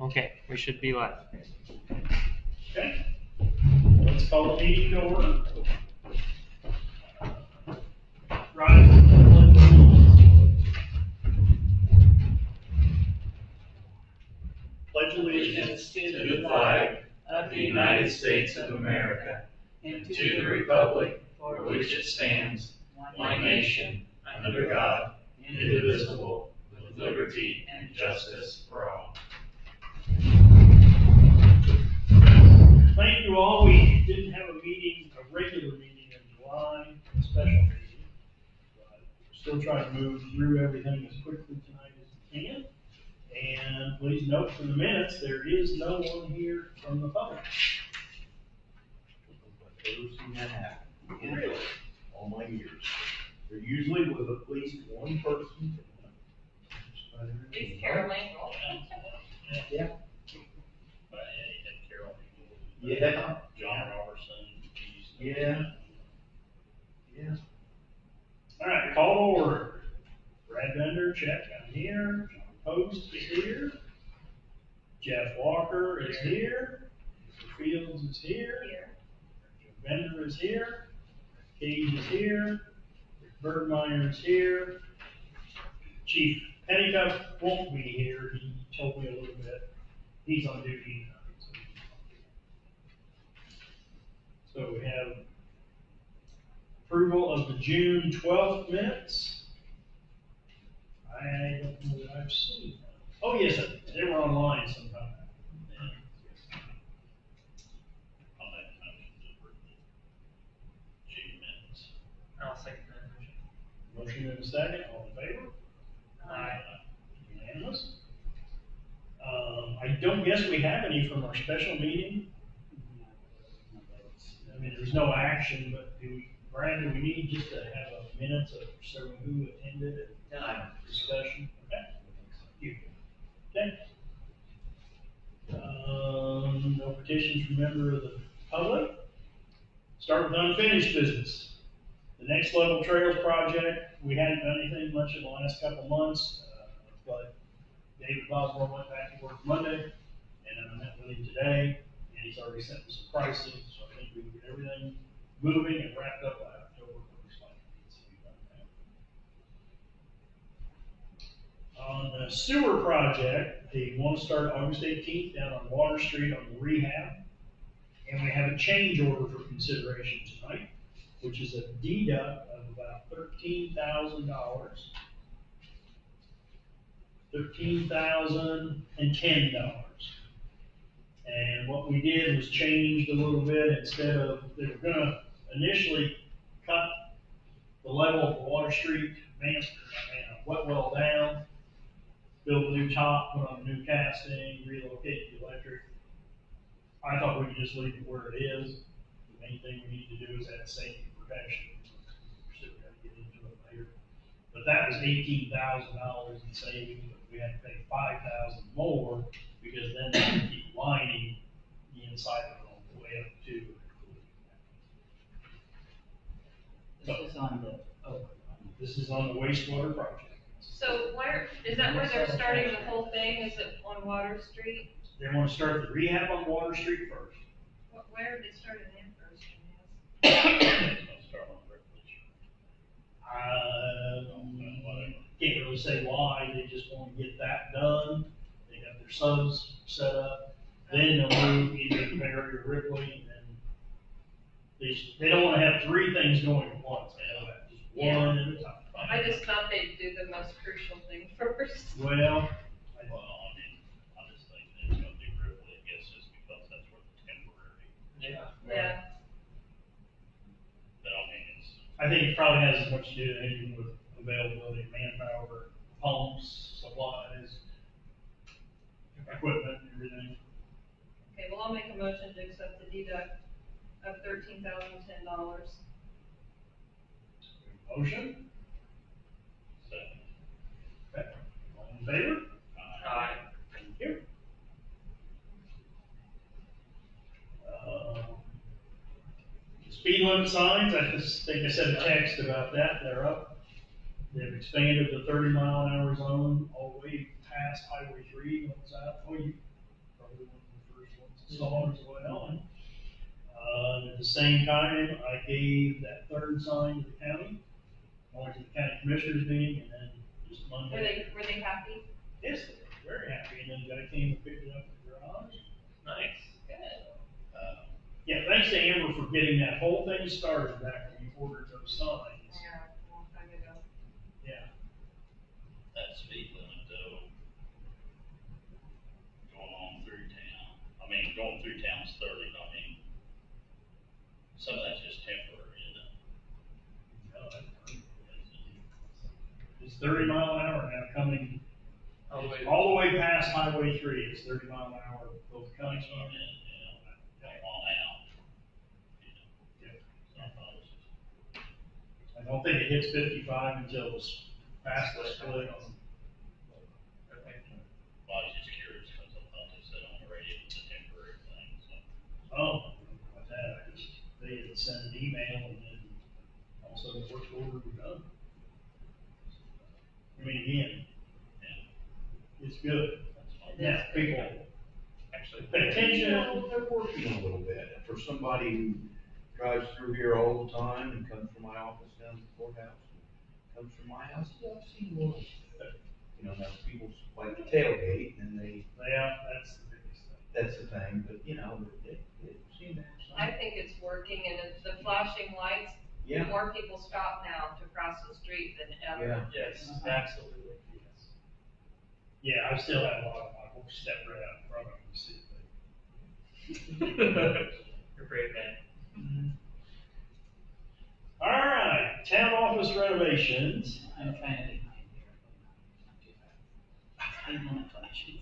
Okay, we should be live. Okay, let's call the meeting to order. Pledge allegiance to the flag of the United States of America and to the republic for which it stands, one nation, under God, indivisible, with liberty and justice for all. Thank you all. We didn't have a meeting, a regular meeting in July, a special meeting. But we're still trying to move through everything as quickly tonight as we can. And please note for the minutes, there is no one here from the public. I've never seen that happen. Really? All my years. There usually was at least one person. It's Caroline. Yeah. Carol. Yeah. John Robertson. Yeah. Yeah. All right, call to order. Brad Bender, check, I'm here. John Post is here. Jeff Walker is here. Mr. Fields is here. Joe Bender is here. Cage is here. Rick Bergmeyer is here. Chief Pennycuff won't be here. He told me a little bit. He's on duty tonight. So we have approval of the June 12th minutes. I don't know that I've seen them. Oh, yes, they were online sometime. I'll make a motion to approve the June minutes. I'll second that motion. Motion in a second, all in favor? Aye. Unanimous. I don't guess we have any from our special meeting. I mean, there's no action, but Brad, do we need just to have a minute of showing who attended and discussion? Okay. Okay. No petitions from member of the public. Start with unfinished business. The Next Level Trails project, we hadn't done anything much in the last couple months, but David Boswell went back to work Monday, and I met with him today, and he's already sent me some pricing, so I think we can get everything moving and wrapped up by October. Looks like it needs to be done now. On the sewer project, they want to start August 18th down on Water Street on the rehab, and we have a change order for consideration tonight, which is a deduct of about $13,000. $13,010. And what we did was changed a little bit. Instead of, they were gonna initially cut the level of Water Street, wet well down, build a new top, put on a new casting, relocate the electric. I thought we could just leave it where it is. The main thing we need to do is add safety protection. We're still gonna get into it later. But that was $18,000 in savings, but we had to pay $5,000 more because then they had to keep lining the inside of it all the way up to. This is on the wastewater project. So where, is that where they're starting the whole thing? Is it on Water Street? They want to start the rehab on Water Street first. Where are they starting in first? Start on Ripley's. Can't really say why, they just want to get that done. They got their subs set up, then they'll move either to Perry or Ripley, and then they don't want to have three things going at once. They have just one at a time. I just thought they'd do the most crucial thing first. Well, I just think it's gonna do Ripley, I guess, just because that's where the temporary. Yeah. But I mean, I think it probably has as much to do anything with availability of manpower, pumps, supplies, equipment, and everything. Okay, well, I'll make a motion to accept the deduct of $13,010. Motion? second. Okay. All in favor? Aye. Thank you. Speed limit signs, I just think I sent a text about that, they're up. They've expanded the 30-mile-an-hour zone all the way past Highway 3, what's that? Oh, probably one of the first ones to saw as well. At the same time, I gave that third sign to the county, I went to the county commissioners meeting, and then just Monday. Were they happy? Yes, they were very happy, and then the guy came and picked it up in the garage. Nice. Good. Yeah, thanks to Amber for getting that whole thing started back when we ordered those signs. Yeah, a long time ago. Yeah. That speed limit though, going on through town, I mean, going through town is 30, I mean, some of that's just temporary, isn't it? It's 30 mile an hour now coming, All the way. all the way past Highway 3, it's 30 mile an hour, both coming That's what I from. meant, going on out. Yeah. So I thought it was just, I don't think it hits 55 until it's past the split on. well, I was just curious, because I thought they said on the radio it's a temporary thing, so. Oh, about that, they had sent an email and then all of a sudden the work order was done. I mean, again, Yeah. it's good. That's fine. Now, people Actually, pay attention. They're working a little bit. For somebody who drives through here all the time and comes from my office down to the courthouse, comes from my house, yeah, I've seen one. You know, now people like to tailgate and they, Yeah, that's the biggest thing. that's the thing, but you know, it seemed to have some. I think it's working, and it's the flashing lights, Yeah, more people stop now to cross the street than ever. yeah. yes, absolutely, yes. Yeah, I still have a lot of my folks step right out in front of them to see if You're a brave man. they. All right, town office renovations. I'm trying to get mine here, but not too fast. I want flashes.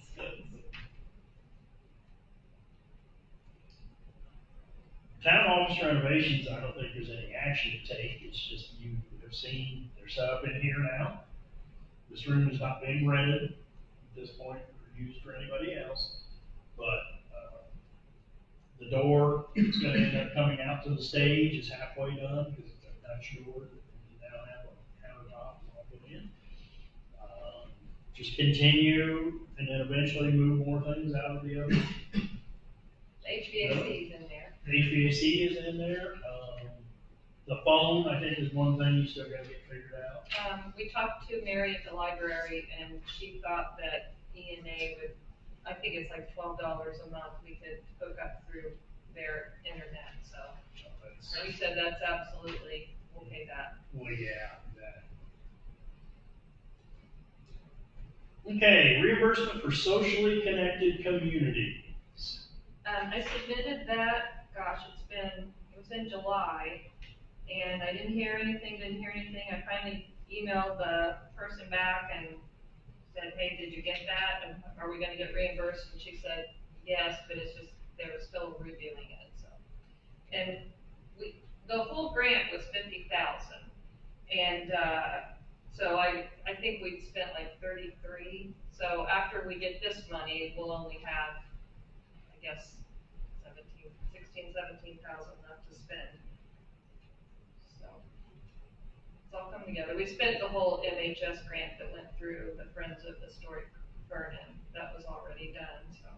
Town office renovations, I don't think there's any action to take, it's just you have seen, they're set up in here now. This room is not being rented at this point, or used for anybody else, but, the door is gonna end up coming out to the stage, is halfway done, because it's a Dutch door that you now have a countertop all put in. Just continue, and then eventually move more things out of the other. HVAC's in there. HVAC is in there, the phone, I think, is one thing you still gotta get figured out. We talked to Mary at the library, and she thought that E&A would, I think it's like $12 a month, we could hook up through their internet, so. So that's, We said that's absolutely, we'll pay that. well, yeah, that. Okay, reimbursement for socially connected communities. I submitted that, gosh, it was in July, and I didn't hear anything. I finally emailed the person back and said, hey, did you get that? And are we gonna get reimbursed? And she said, yes, but it's just, they were still reviewing it, so. And the whole grant was 50,000. And, so I think we'd spent like 33. So after we get this money, we'll only have, I guess, 17,000 left to spend. So it's all coming together. We spent the whole MHS grant that went through the Friends of Historic Vernon. That was already done, so.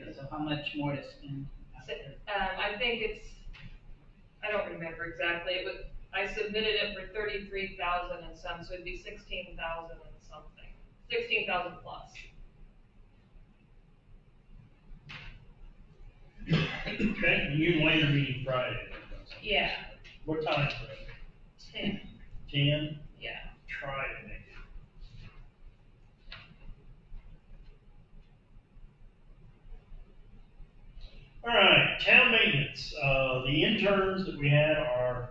Okay, so how much more to spend? So, I think it's, I don't remember exactly. I submitted it for 33,000 and some, so it'd be 16,000 and something. 16,000 plus. Okay, and you can later meeting Friday. Yeah, What time Friday? 10, 10? yeah. Try to make it. All right, town maintenance, the interns that we had are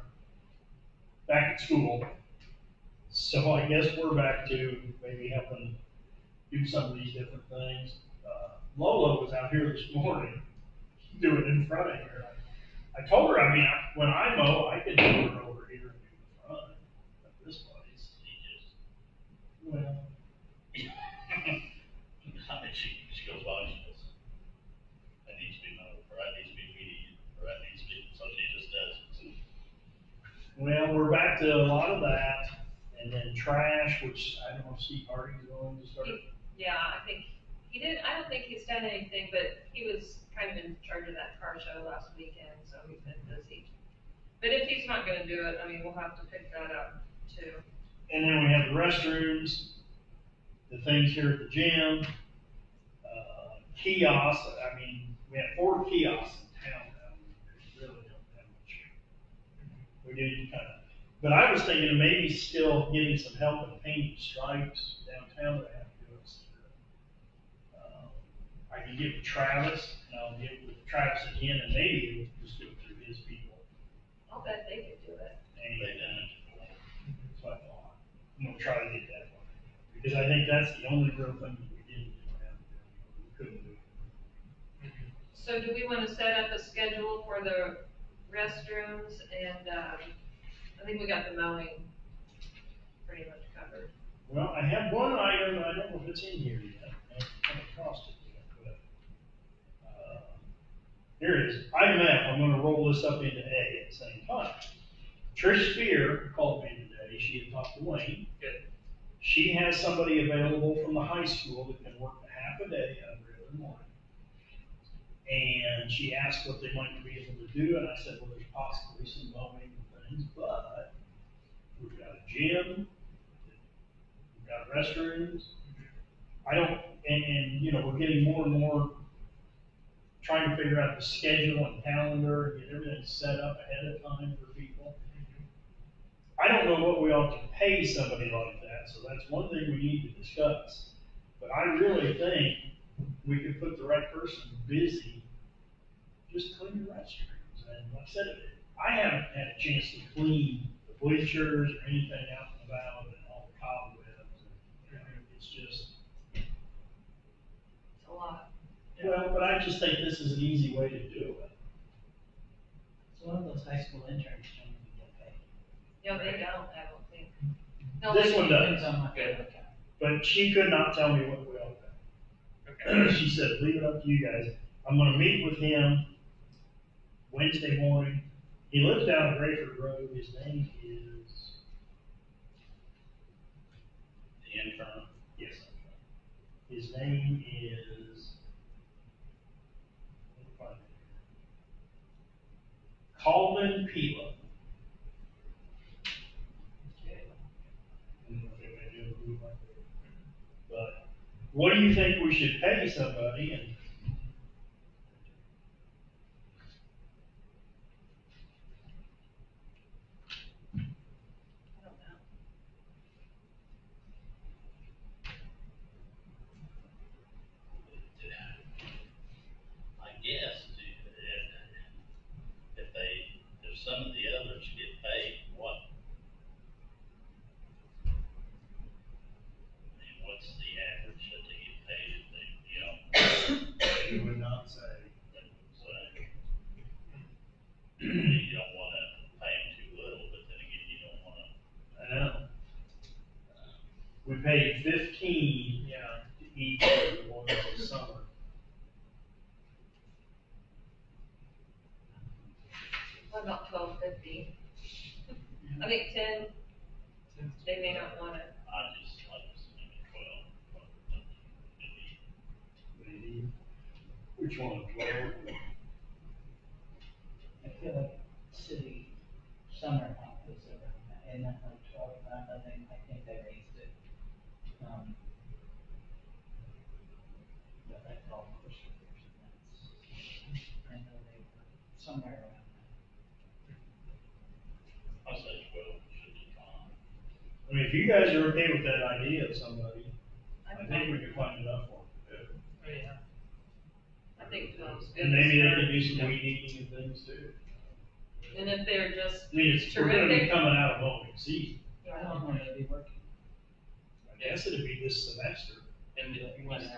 back at school. So I guess we're back to maybe helping do some of these different things. Lola was out here this morning, doing in front of here. I told her, I mean, when I mow, I can do it over here and do the front of this place. Well, I mean, she goes by, she goes, that needs to be mowed, or that needs to be weeded, or that needs to be, so she just does it. well, we're back to a lot of that, and then trash, which I don't know if Steve Hardy's going to start. Yeah, I think He didn't, I don't think he's done anything, but he was kind of in charge of that car show last weekend, so he's been busy. But if he's not gonna do it, I mean, we'll have to pick that up too. And then we have the restrooms, the things here at the gym, kiosks. I mean, we have 4 kiosks in town now. We really don't have much. We did kind of, but I was thinking of maybe still getting some help in painting stripes downtown that I have to do it. I can get with Travis, and I'll get with Travis again, and maybe we'll just do it through his people. I'll bet they could do it. And that's what I thought. I'm gonna try to get that one, because I think that's the only real thing that we didn't do. We couldn't do. So do we wanna set up a schedule for the restrooms and, I think we got the mowing pretty much covered. Well, I have one item, I don't know if it's in here yet, I haven't come across it yet, but, here it is. Item F, I'm gonna roll this up into A at the same time. Trish Spear called me today, she had talked to Wayne. Good. She has somebody available from the high school that can work a half a day every morning. And she asked what they might be able to do, and I said, well, there's possibly some mowing and things, but we've got a gym, we've got restrooms. I don't, and you know, we're getting more and more trying to figure out the schedule and calendar and get everything set up ahead of time for people. I don't know what we ought to pay somebody like that, so that's one thing we need to discuss. But I really think we could put the right person busy, just clean the restrooms. And like I said, I haven't had a chance to clean the bleachers or anything out and about and all the cobwebs. And, you know, it's just, It's a lot. well, but I just think this is an easy way to do it. It's one of those high school interns don't even get paid. No, they don't, I don't think. No, This they- one does, Depends on what they look at. but she could not tell me what we ought to pay. Okay. She said, leave it up to you guys. I'm gonna meet with him Wednesday morning. He lives down Grayford Road. His name is. The intern. Yes. His name is. let me find it here. Calvin Pila. But what do you think we should pay somebody? And I don't know. I guess, if some of the others get paid, what? I mean, what's the average that they get paid if they, he would not say. you don't wanna pay them too little, but then again, you don't wanna, I know. We paid 15 Yeah. to each of the ones this summer. What about $12.50? I think 10, they may not want it. I just maybe 12, maybe. Maybe. Which one? 12? I feel like city summer help is around that, and that like 12, I think they raised it. But that's all course workers, and that's, I know they were somewhere around that. I say 12 should be fine. I mean, if you guys are okay with that idea of somebody, I I'm think fine. we can find enough for them. Oh, yeah. I think 12's good. And maybe they to can do start. some weed eating and things too. And if they're just I mean, we're gonna be terrific. coming out of mowing season. I don't know, they'll be working I guess it'd be this semester. And one hours.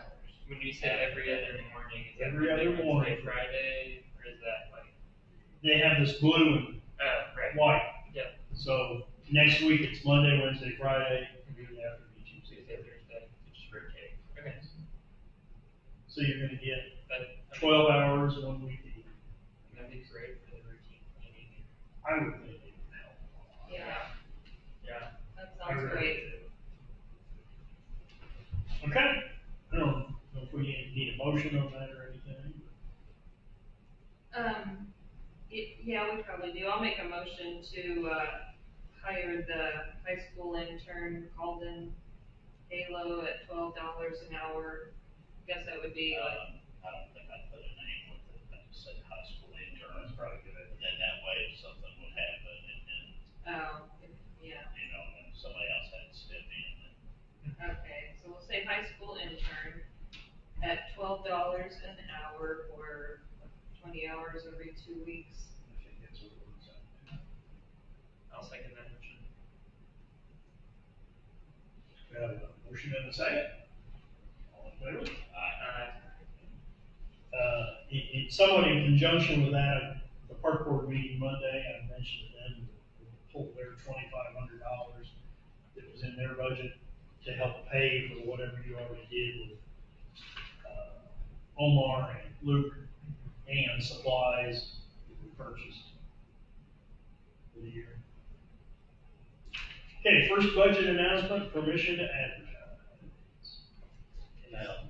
when you say every other morning, is that Every Monday, other morning. Wednesday, Friday, or is that like, They have this blue and right. white. Yep. So next week it's Monday, Wednesday, Friday, and the week after be Tuesday. Tuesday, Thursday, it just rotate. Okay. So you're gonna get That, 12 hours one week. That'd be great for the routine cleaning. I would think it would help. Yeah, Yeah. that I sounds really great. do. Okay. I don't know if we need motion on that or anything? Yeah, we probably do. I'll make a motion to, hire the high school intern, Calden Halo at $12 an hour. Guess that would be like, I don't think I'd put a name with it, I just said high school intern. That's probably good. Then that way, if something would happen, yeah, you know, and somebody else had to step in, okay, so we'll say high school intern at $12 an hour for 20 hours every 2 weeks. I think that's what it works out. I'll second that motion. We have a motion and a second. All in favor? Somewhat in conjunction with that, the park board meeting Monday, I mentioned to them, we'll pull their $2,500 that was in their budget to help pay for whatever you already did with, Omar and Luke and supplies that we purchased for the year. Okay, first budget announcement, permission to advertise. and,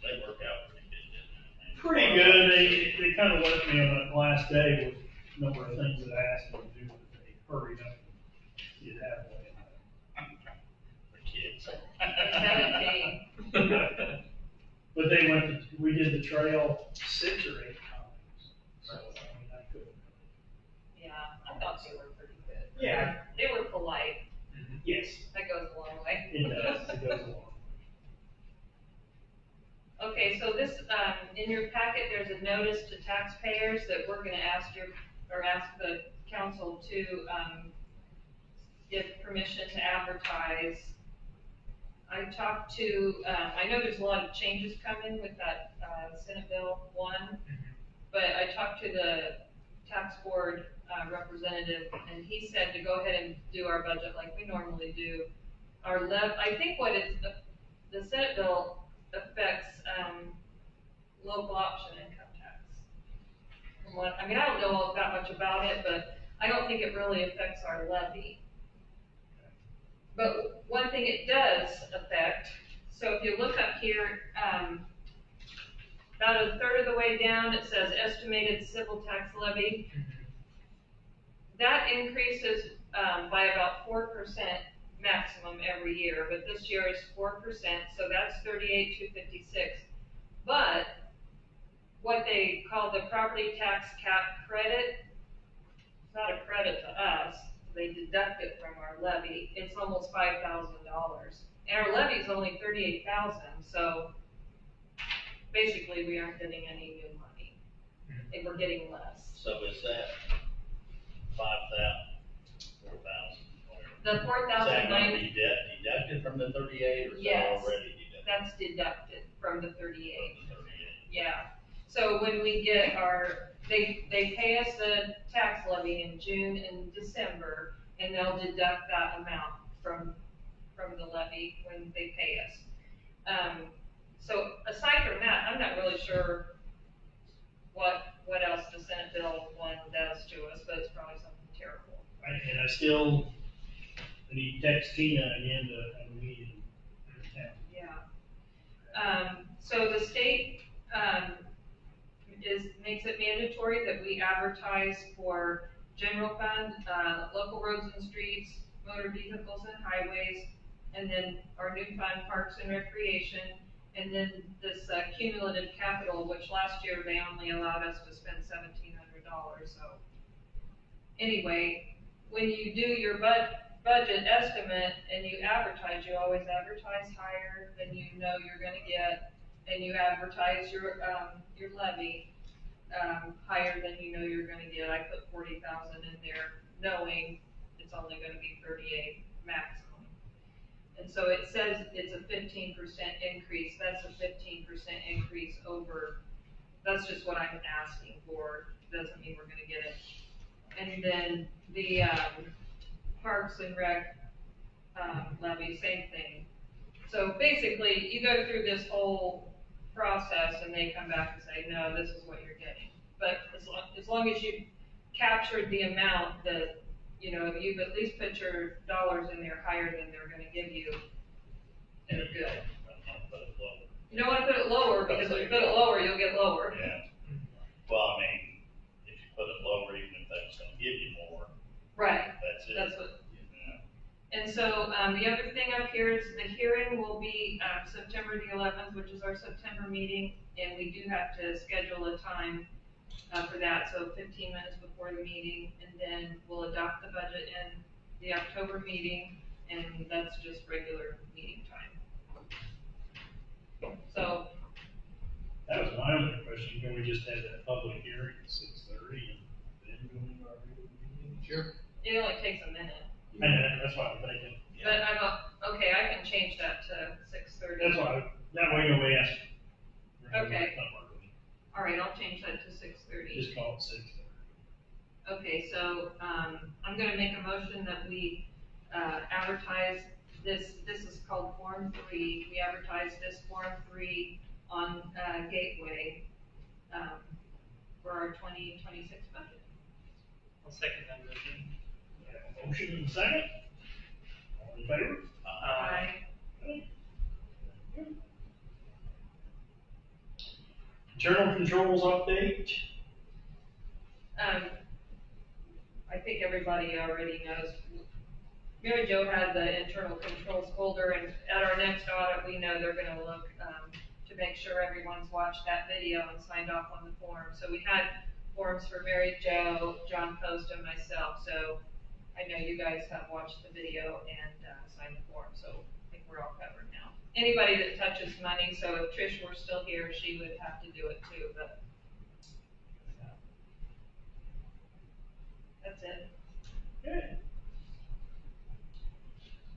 they work out pretty good, didn't they? Pretty good. They kind of left me on that last day with a number of things that I asked them to do, but they hurried up and did halfway. The kids. 17. But they we did the trail 6 or 8 times. So, I mean, I couldn't. Yeah, I thought they were pretty good. Yeah. They were polite. Yes, That goes a long way. it does. It goes along. Okay, so this, in your packet, there's a notice to taxpayers that we're gonna ask the council to, give permission to advertise. I talked to, I know there's a lot of changes coming with that, Senate Bill 1, but I talked to the tax board, representative, and he said to go ahead and do our budget like we normally do. I think what the Senate bill affects, local option income tax. I don't know that much about it, but I don't think it really affects our levy. But one thing it does affect, so if you look up here, about a third of the way down, it says estimated civil tax levy. That increases, by about 4% maximum every year, but this year is 4%, so that's 38,256. But what they call the property tax cap credit, it's not a credit to us, they deduct it from our levy, it's almost $5,000. And our levy is only 38,000, so basically we aren't getting any new money. And we're getting less. So is that 5,000, 4,000, whatever? The Is that gonna 4,009, be deducted from the 38, or is Yes. that already deducted that's deducted from the 38. from the 38? Yeah, so when we get they pay us the tax levy in June and December, and they'll deduct that amount from the levy when they pay us. So aside from that, I'm not really sure what else the Senate Bill 1 does to us, but it's probably something terrible. And I need to text Tina again to have a meeting in town. Yeah. So the state, makes it mandatory that we advertise for general fund, local roads and streets, motor vehicles and highways, and then our new fund, parks and recreation, and then this cumulative capital, which last year they only allowed us to spend $1,700, so. Anyway, when you do your budget estimate and you advertise, you always advertise higher than you know you're gonna get, and you advertise your levy, higher than you know you're gonna get. I put 40,000 in there, knowing it's only gonna be 38 maximum. And so it says it's a 15% increase, that's a 15% increase over, that's just what I'm asking for, doesn't mean we're gonna get it. And then the, Parks and Rec, levy, same thing. So basically, you go through this whole process and they come back and say, no, this is what you're getting. But as long as you captured the amount that, you've at least put your dollars in there higher than they're gonna give you, they're good. But it lower. You don't wanna put it lower, because if you put it lower, you'll get lower. Yeah. Well, I mean, if you put it lower, even if that's gonna give you more, Right, that's it. that's what, Yeah. and so, the other thing up here is the hearing will be, September the 11th, which is our September meeting, and we do have to schedule a time, for that, so 15 minutes before the meeting, and then we'll adopt the budget in the October meeting, and that's just regular meeting time. So, That was my only question, can we just have that public hearing at 6:30 and then go into our regular meeting? Sure. it only takes a minute, And that's what I'm thinking. but okay, I can change that to 6:30. That's why, that way nobody asks. Okay. All right, I'll change that to 6:30. Just call it 6:30. Okay, so, I'm gonna make a motion that we, advertise this is called Form 3. We advertise this Form 3 on, Gateway, for our 2026 budget. I'll second that motion. We have a motion and a second. All in favor? Aye. Internal controls update. I think everybody already knows. Mary Jo had the internal controls folder, and at our next audit, we know they're gonna look, to make sure everyone's watched that video and signed off on the form. So we had forms for Mary Jo, John Post, and myself, so I know you guys have watched the video and, signed the form, so I think we're all covered now. Anybody that touches money, so if Trish were still here, she would have to do it too, but. That's it. Okay.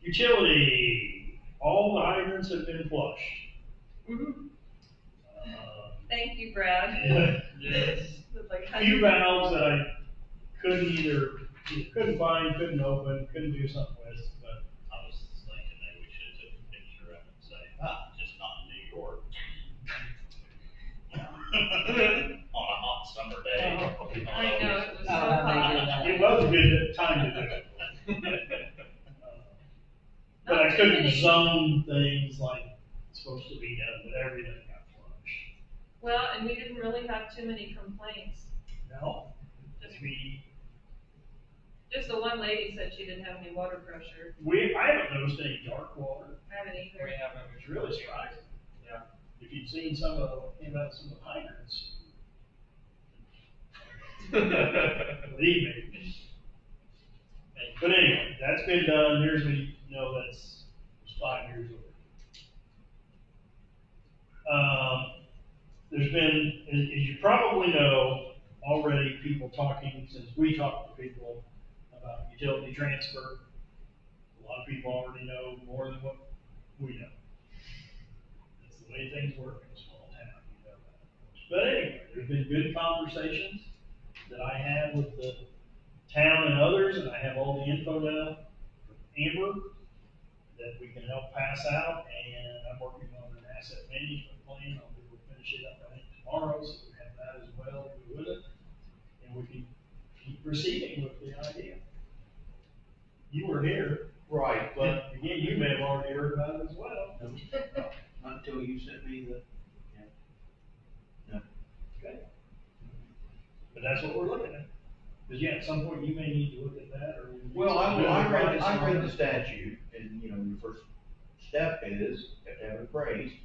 Utility, all the hydrants have been flushed. Thank you, Brad. Yes. It's like A few hundreds- valves that I couldn't find, couldn't open, couldn't do something with, but I was thinking maybe we should have took a picture of it and say, just not in New York. On a hot summer day. I know, it was so Oh, how they do hot. that. it was a good time to do it. But I Not too couldn't many. zone things like it's supposed to be done, but everything got flushed. Well, and we didn't really have too many complaints. No, Just, we, just the one lady said she didn't have any water pressure. I haven't noticed any dark water. I haven't either. We haven't. It's really surprising. Yeah. If you'd seen some of what came out of some of the hydrants, believe me. But anyway, that's been done, here's what you know, that's 5 years old. There's been, as you probably know, already people talking, since we talked to people about utility transfer. A lot of people already know more than what we know. That's the way things work in a small town, you know that. But anyway, there's been good conversations that I had with the town and others, and I have all the info now from Amber that we can help pass out, and I'm working on an asset management plan. I'll be able to finish it up, I think, tomorrow, so we have that as well to go with it, and we can keep proceeding with the idea. You were here, Right, but but again, you may have already heard about it as well. not until you sent me the, Okay. But that's what we're looking at. Because yeah, at some point you may need to look at that, or. well, I read the statute, and, your first step is, you have to have it appraised.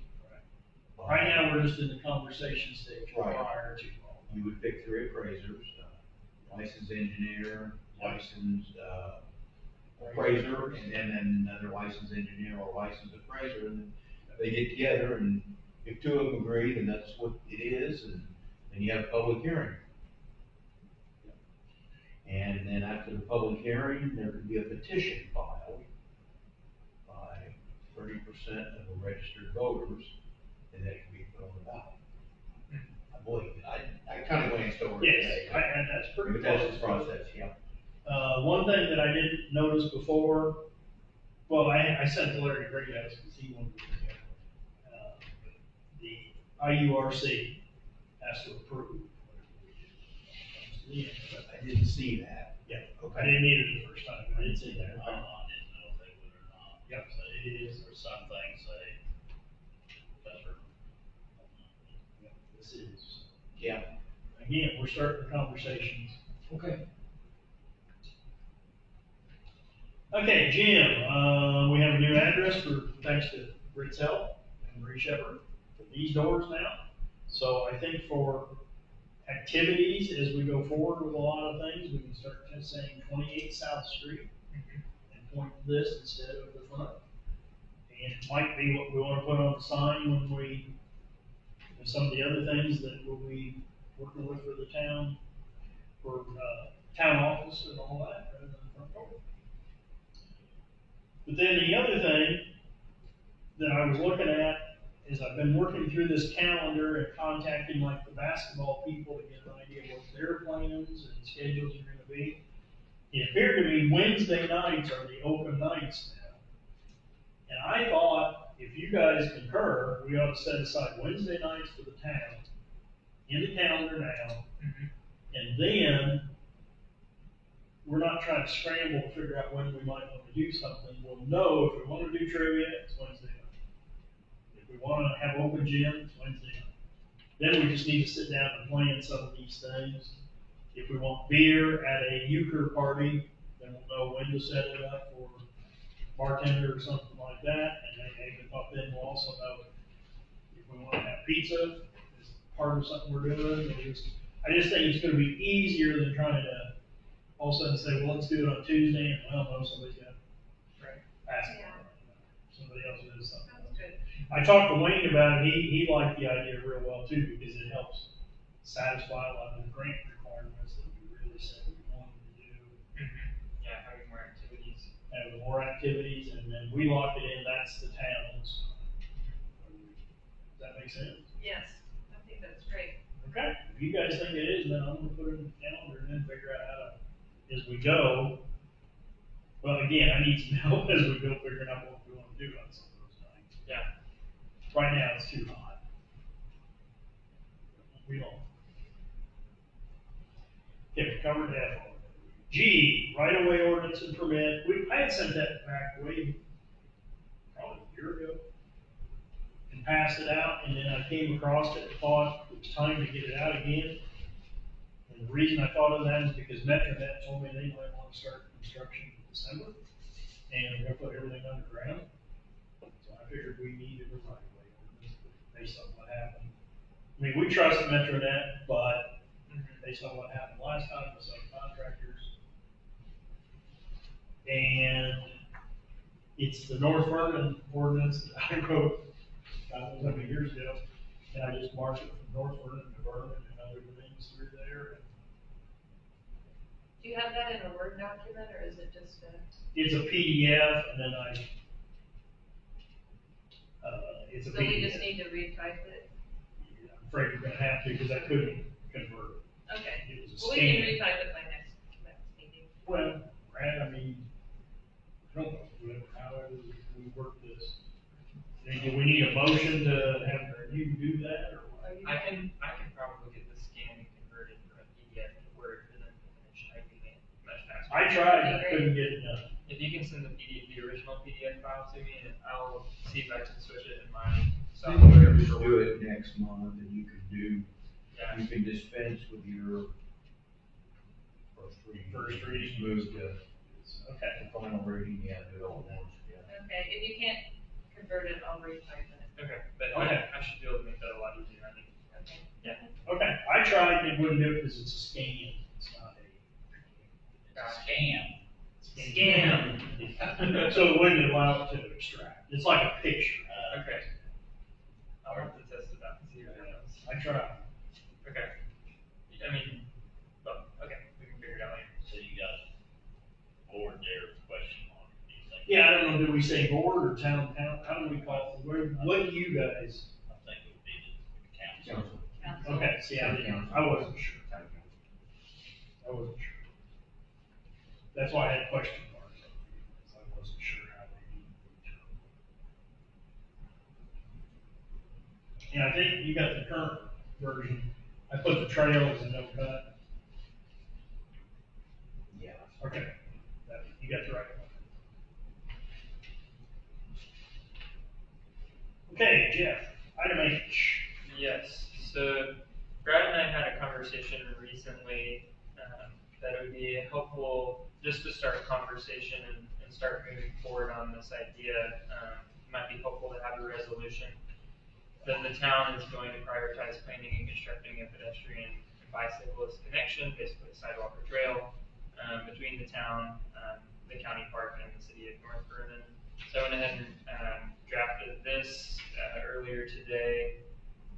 Right now, we're just in the conversation stage Right. prior to all. You would pick 3 appraisers, licensed engineer, licensed, appraiser, and then another licensed engineer or licensed appraiser, and then they get together, and if 2 of them agree, then that's what it is, and then you have a public hearing. And then after the public hearing, there could be a petition filed by 30% of the registered voters, and that can be put on the ballot. I believe, I kind of glanced over it Yes, today. and that's pretty But that's close. the process, yeah. One thing that I didn't notice before, well, I sent to Larry Greathouse because he wanted to look at it. The IURC has to approve. I didn't see that. Yeah, Okay. I didn't need it the first time, I didn't see that. I didn't know if they would or not. Yep, So it is. There's some things they better this is. Yeah. Again, we're starting the conversations. Okay. Okay, Jim, we have a new address thanks to Rick's help and Marie Shepherd for these doors now. So I think for activities, as we go forward with a lot of things, we can start just saying 28 South Street and point to this instead of the front. And it might be what we want to put on the sign when we, some of the other things that we'll be working with for the town, for town office and all that, rather than the front door. But then the other thing that I was looking at is I've been working through this calendar and contacting like the basketball people to get an idea what their plans and schedules are going to be. It appeared to me Wednesday nights are the open nights now. And I thought, if you guys concur, we ought to set aside Wednesday nights for the town in the calendar now. And then we're not trying to scramble to figure out when we might want to do something. We'll know if we want to do trivia, it's Wednesday night. If we want to have open gym, it's Wednesday night. Then we just need to sit down and plan some of these things. If we want beer at a euchre party, then we'll know when to set it up for bartender or something like that. And then maybe then we'll also know if we want to have pizza as part of something we're doing. I just think it's going to be easier than trying to all of a sudden say, well, let's do it on Tuesday, and well, no, somebody's got basketball. Somebody else does something. Sounds good. I talked to Wayne about it. He liked the idea real well too, because it helps satisfy a lot of the grant requirements that we really said we wanted to do. Yeah, having more activities. Having more activities, and then we lock it in, that's the town's. Does that make sense? Yes, I think that's great. Okay, if you guys think it is, then I'm gonna put it in the calendar and then figure out how to, as we go. Well, again, I need some help as we go figuring out what we wanna do on some of those nights. Yeah. Right now, it's too hot. We don't. Okay, we covered that. G, right-of-way ordinance and permit. I had sent that back way, probably a year ago. And passed it out, and then I came across it and thought it was time to get it out again. And the reason I thought of that is because MetroNet told me they might want to start construction in December, and we're gonna put everything underground. So I figured we needed a right-of-way ordinance based on what happened. I mean, we trust MetroNet, but based on what happened last time with some contractors. And it's the North Vernon ordinance that I wrote a couple of years ago, and I just marked it from North Vernon to Vernon and other things through there. Do you have that in a Word document, or is it just a? It's a PDF, and then it's a So PDF. we just need to retype it? I'm afraid you're gonna have to, because I couldn't convert it. Okay. It was a Well, we can scan. retype it by next meeting. Well, Brad, I mean, I don't know, however we work this. Do we need a motion to have you do that, or what? Are you- I can probably get the scan and convert it from a PDF to Word and then finish typing it much faster. I tried, and I couldn't get it done. If you can send the original PDF file to me, and I'll see if I can switch it in my software. Just do it next month, and you can do, Yeah. you can dispense with your first reading. First reading. Just move to Okay. the final reading, yeah, do it all at once, yeah. Okay, if you can't convert it, I'll retype it. Okay, but Okay. I should be able to make that a lot easier, I think. Okay. Yeah. Okay, I tried, it wouldn't do it because it's a scan, it's not a. Scam. Scam. So it wouldn't allow it to extract, it's like a picture. Okay. I'll have to test it out and see if it knows. I tried. Okay. I mean, but, okay, we can figure it out later. So you got board there, question mark. Do you think? Yeah, I don't know, do we say board or town, how do we call it, what do you guys? I think it would be the council. Council. Okay, see, I wasn't sure, I wasn't sure. That's why I had question marks, because I wasn't sure how they need to. And I think you got the current version, I put the trails in no cut. Yeah. Okay, you got the right one. Okay, Jeff, item H. Yes, so conversation recently that it would be helpful just to start a conversation and start moving forward on this idea. It might be helpful to have a resolution that the town is going to prioritize planning and constructing a pedestrian and bicyclist connection, basically a sidewalk or trail, between the town, the county park, and the city of North Vernon. So I went ahead and drafted this earlier today.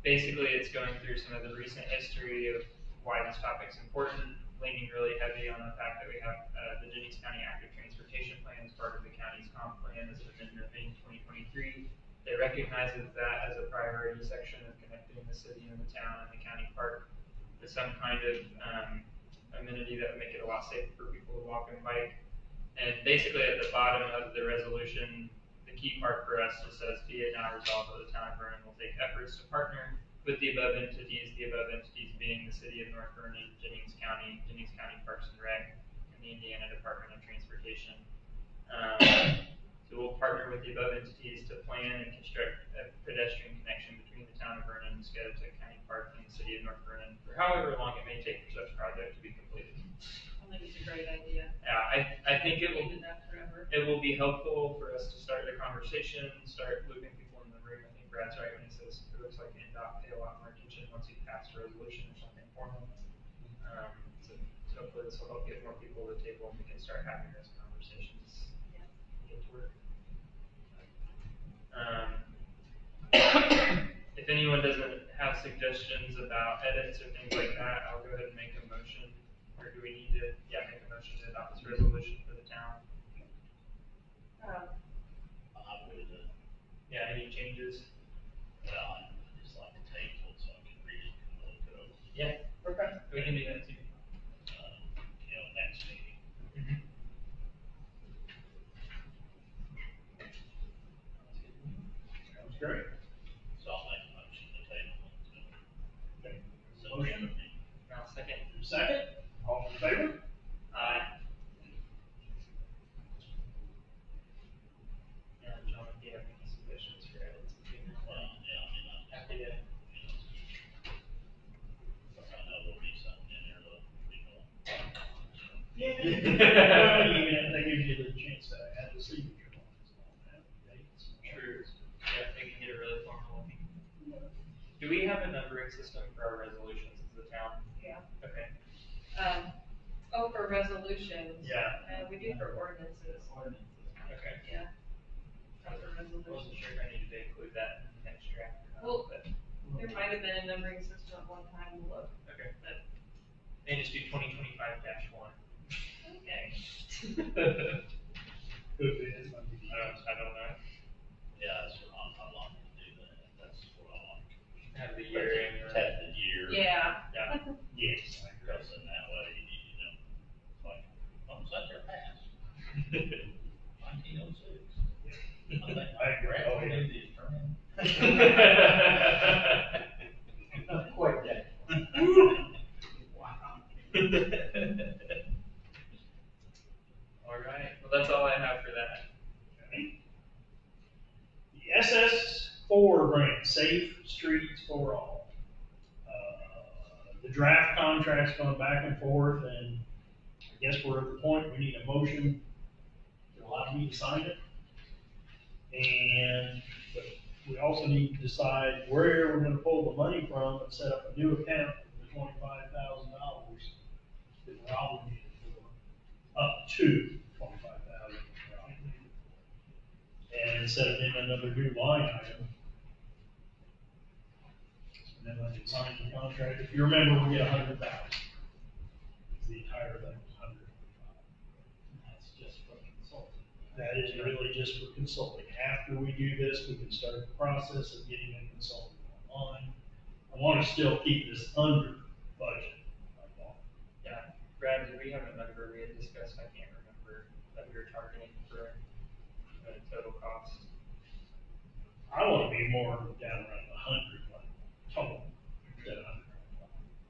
Basically, it's going through some of the recent history of why this topic's important, leaning really heavy on the fact that we have the Jennings County Active Transportation Plan as part of the county's comp plan as an amendment in 2023. That recognizes that as a priority section of connecting the city and the town and the county park with some kind of amenity that would make it a lot safer for people to walk and bike. And basically at the bottom of the resolution, the key part for us just says, be it now resolved that the town of Vernon will take efforts to partner with the above entities being the city of North Vernon, Jennings County Parks and Rec, and the Indiana Department of Transportation. So we'll partner with the above entities to plan and construct a pedestrian connection between the town of Vernon, Scottsdale County Park, and the city of North Vernon for however long it may take for such project to be completed. I think it's a great idea. Yeah, I think it will. We'll do that forever. It will be helpful for us to start the conversation, start looping people in the room. I think Brad's right when he says it looks like NDOT pay a lot more attention once you pass a resolution or something formal. So hopefully this will help get more people to the table and we can start having those conversations. Yeah. Get to work. If anyone doesn't have suggestions about edits or things like that, I'll go ahead and make a motion. Or do we need to, make a motion to adopt this resolution for the town? Yeah, any changes? Well, I just like to table it so I can read it and look it over. Yeah, okay. We can do that too. Next meeting. Mm-hmm. Sounds great. So I'll make a motion to table it. Okay. So Motion. Now, second. Second, all in favor? Aye. Yeah, John, if you have any suggestions for edits, Well, yeah, I mean, happy to. I know there'll be something in there that'll be more. Yeah. Well, that gives you the chance to add the signature lines on that, dates. True. Yeah, they can get it really formal looking. Do we have a numbering system for our resolutions as the town? Yeah. Okay. For resolutions. Yeah. We do for ordinances. Okay. Yeah. Not for I wasn't resolutions. sure if I needed to include that in the next draft or not, Well, but, there might have been a numbering system at one time, we'll look. okay. But, They just do 2025-1. okay. Could be, it might be. I don't know. Yeah, that's what I'd like to do that. That's what I like. Have the year in. Tap the year. Yeah. Yeah. Yes, I agree. Because in that way, it's like, when was that their pass? 1906. I agree. Oh, yeah. These turn in. Not quite that. All right. Well, that's all I have for that. Okay. The SS4 grant, Safe Streets for All. The draft contract's gone back and forth, and I guess we're at the point we need a motion to allow me to sign it. And but we also need to decide where we're gonna pull the money from and set up a new account for the $25,000 that we're obligated for, up to 25,000. And instead of in another new line item. And then I can sign the contract. If you remember, we get 100,000. The entire thing was 100. That's just for consulting. That is really just for consulting. After we do this, we can start the process of getting a consultant online. I want to still keep this under budget. Yeah. Brad, did we have a number we had discussed? I can't remember that we were targeting for the total cost. I want to be more down around 100, like total, instead of 100.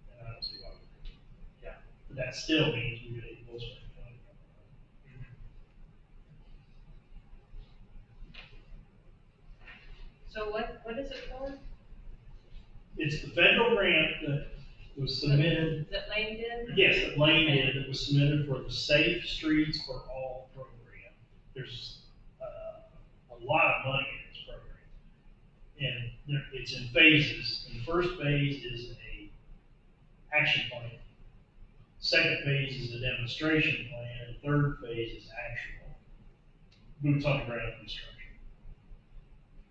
And I don't see why we couldn't. Yeah. But that still means we get a full spend. So what is it for? It's the federal grant that was submitted. That Lane did? Yes, that Lane did, that was submitted for the Safe Streets for All program. There's, a lot of money in this program. And it's in phases, and the first phase is a action plan. Second phase is a demonstration plan, and third phase is actual boots on the ground construction.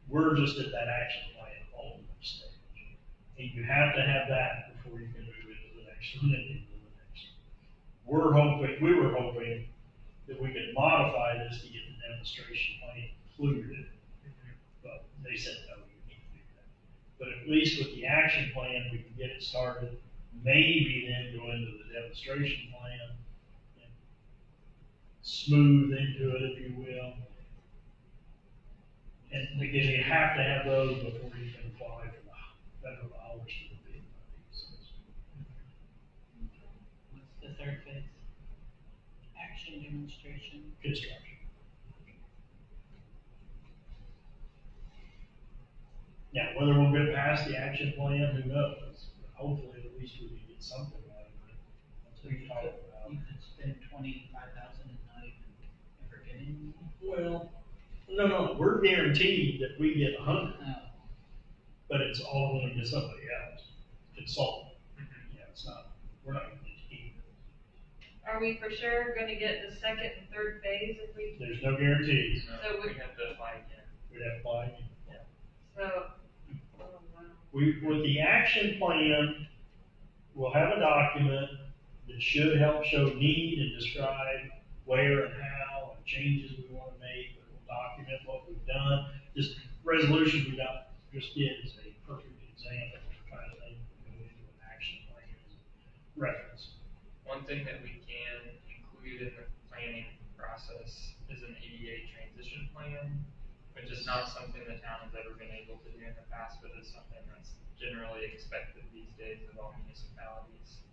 We're just at that action plan ultimate stage. And you have to have that before you can move into the next one and into the next one. We were hoping that we could modify this to get the demonstration plan included, but they said, no, you can't do that. But at least with the action plan, we can get it started, maybe then go into the demonstration plan and smooth into it, if you will. And because you have to have those before you can apply for the federal dollars for the bid money. So What's the third phase? Action demonstration. construction. Now, whether we'll get past the action plan, who knows? But hopefully, at least we can get something out of it. That's what we talked about. You could spend 25,000 and not even ever get any. Well, no, we're guaranteed that we get 100, Oh, but it's all going to somebody else, consultant. Yeah, it's not, we're not going to get Are we for sure gonna get the second and third phase if we, There's no guarantees. So we have to apply again. We'd have to apply again. so, oh, wow. With the action plan, we'll have a document that should help show need and describe where and how and changes we want to make. But we'll document what we've done. This resolution we just did is a perfect example of the kind of thing we go into an action plan as a reference. One thing that we can include in the planning process is an ADA transition plan, which is not something the town has ever been able to do in the past, but is something that's generally expected these days of all municipalities.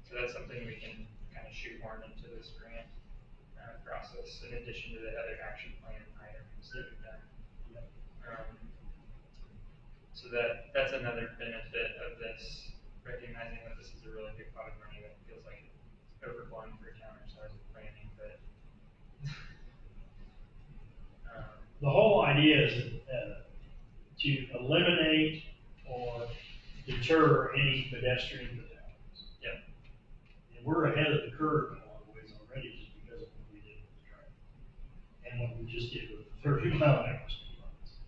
So that's something we can kind of shoehorn into this grant process in addition to the other action plan items that we've done. So that's another benefit of this, recognizing that this is a really big pot of money that feels like it's overblown for a town our size of planning, but The whole idea is to eliminate or deter any pedestrian fatalities. Yep. And we're ahead of the curve in a lot of ways already just because of what we did with the track. And what we just did with the 30-mile-an-hour speed limits.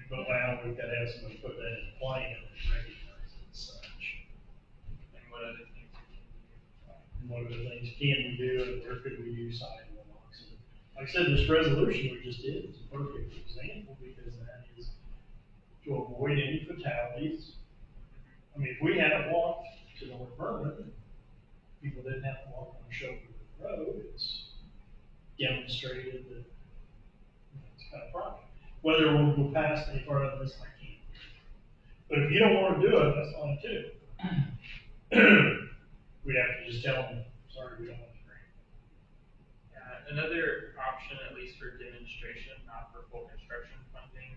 But now we've got to have somebody put that in plan and recognize it as such. and what other things we can do. And what other things can we do and where could we do sidewalks? And like I said, this resolution we just did is a perfect example because that is to avoid any fatalities. I mean, if we hadn't walked to North Vernon, and people didn't have to walk on the shoulder of the road, it's demonstrated that it's kind of problem. Whether we'll go past any further than this, I can't. But if you don't want to do it, that's fine too. We'd have to just tell them, sorry, we don't want the grant. Another option, at least for demonstration, not for full construction funding,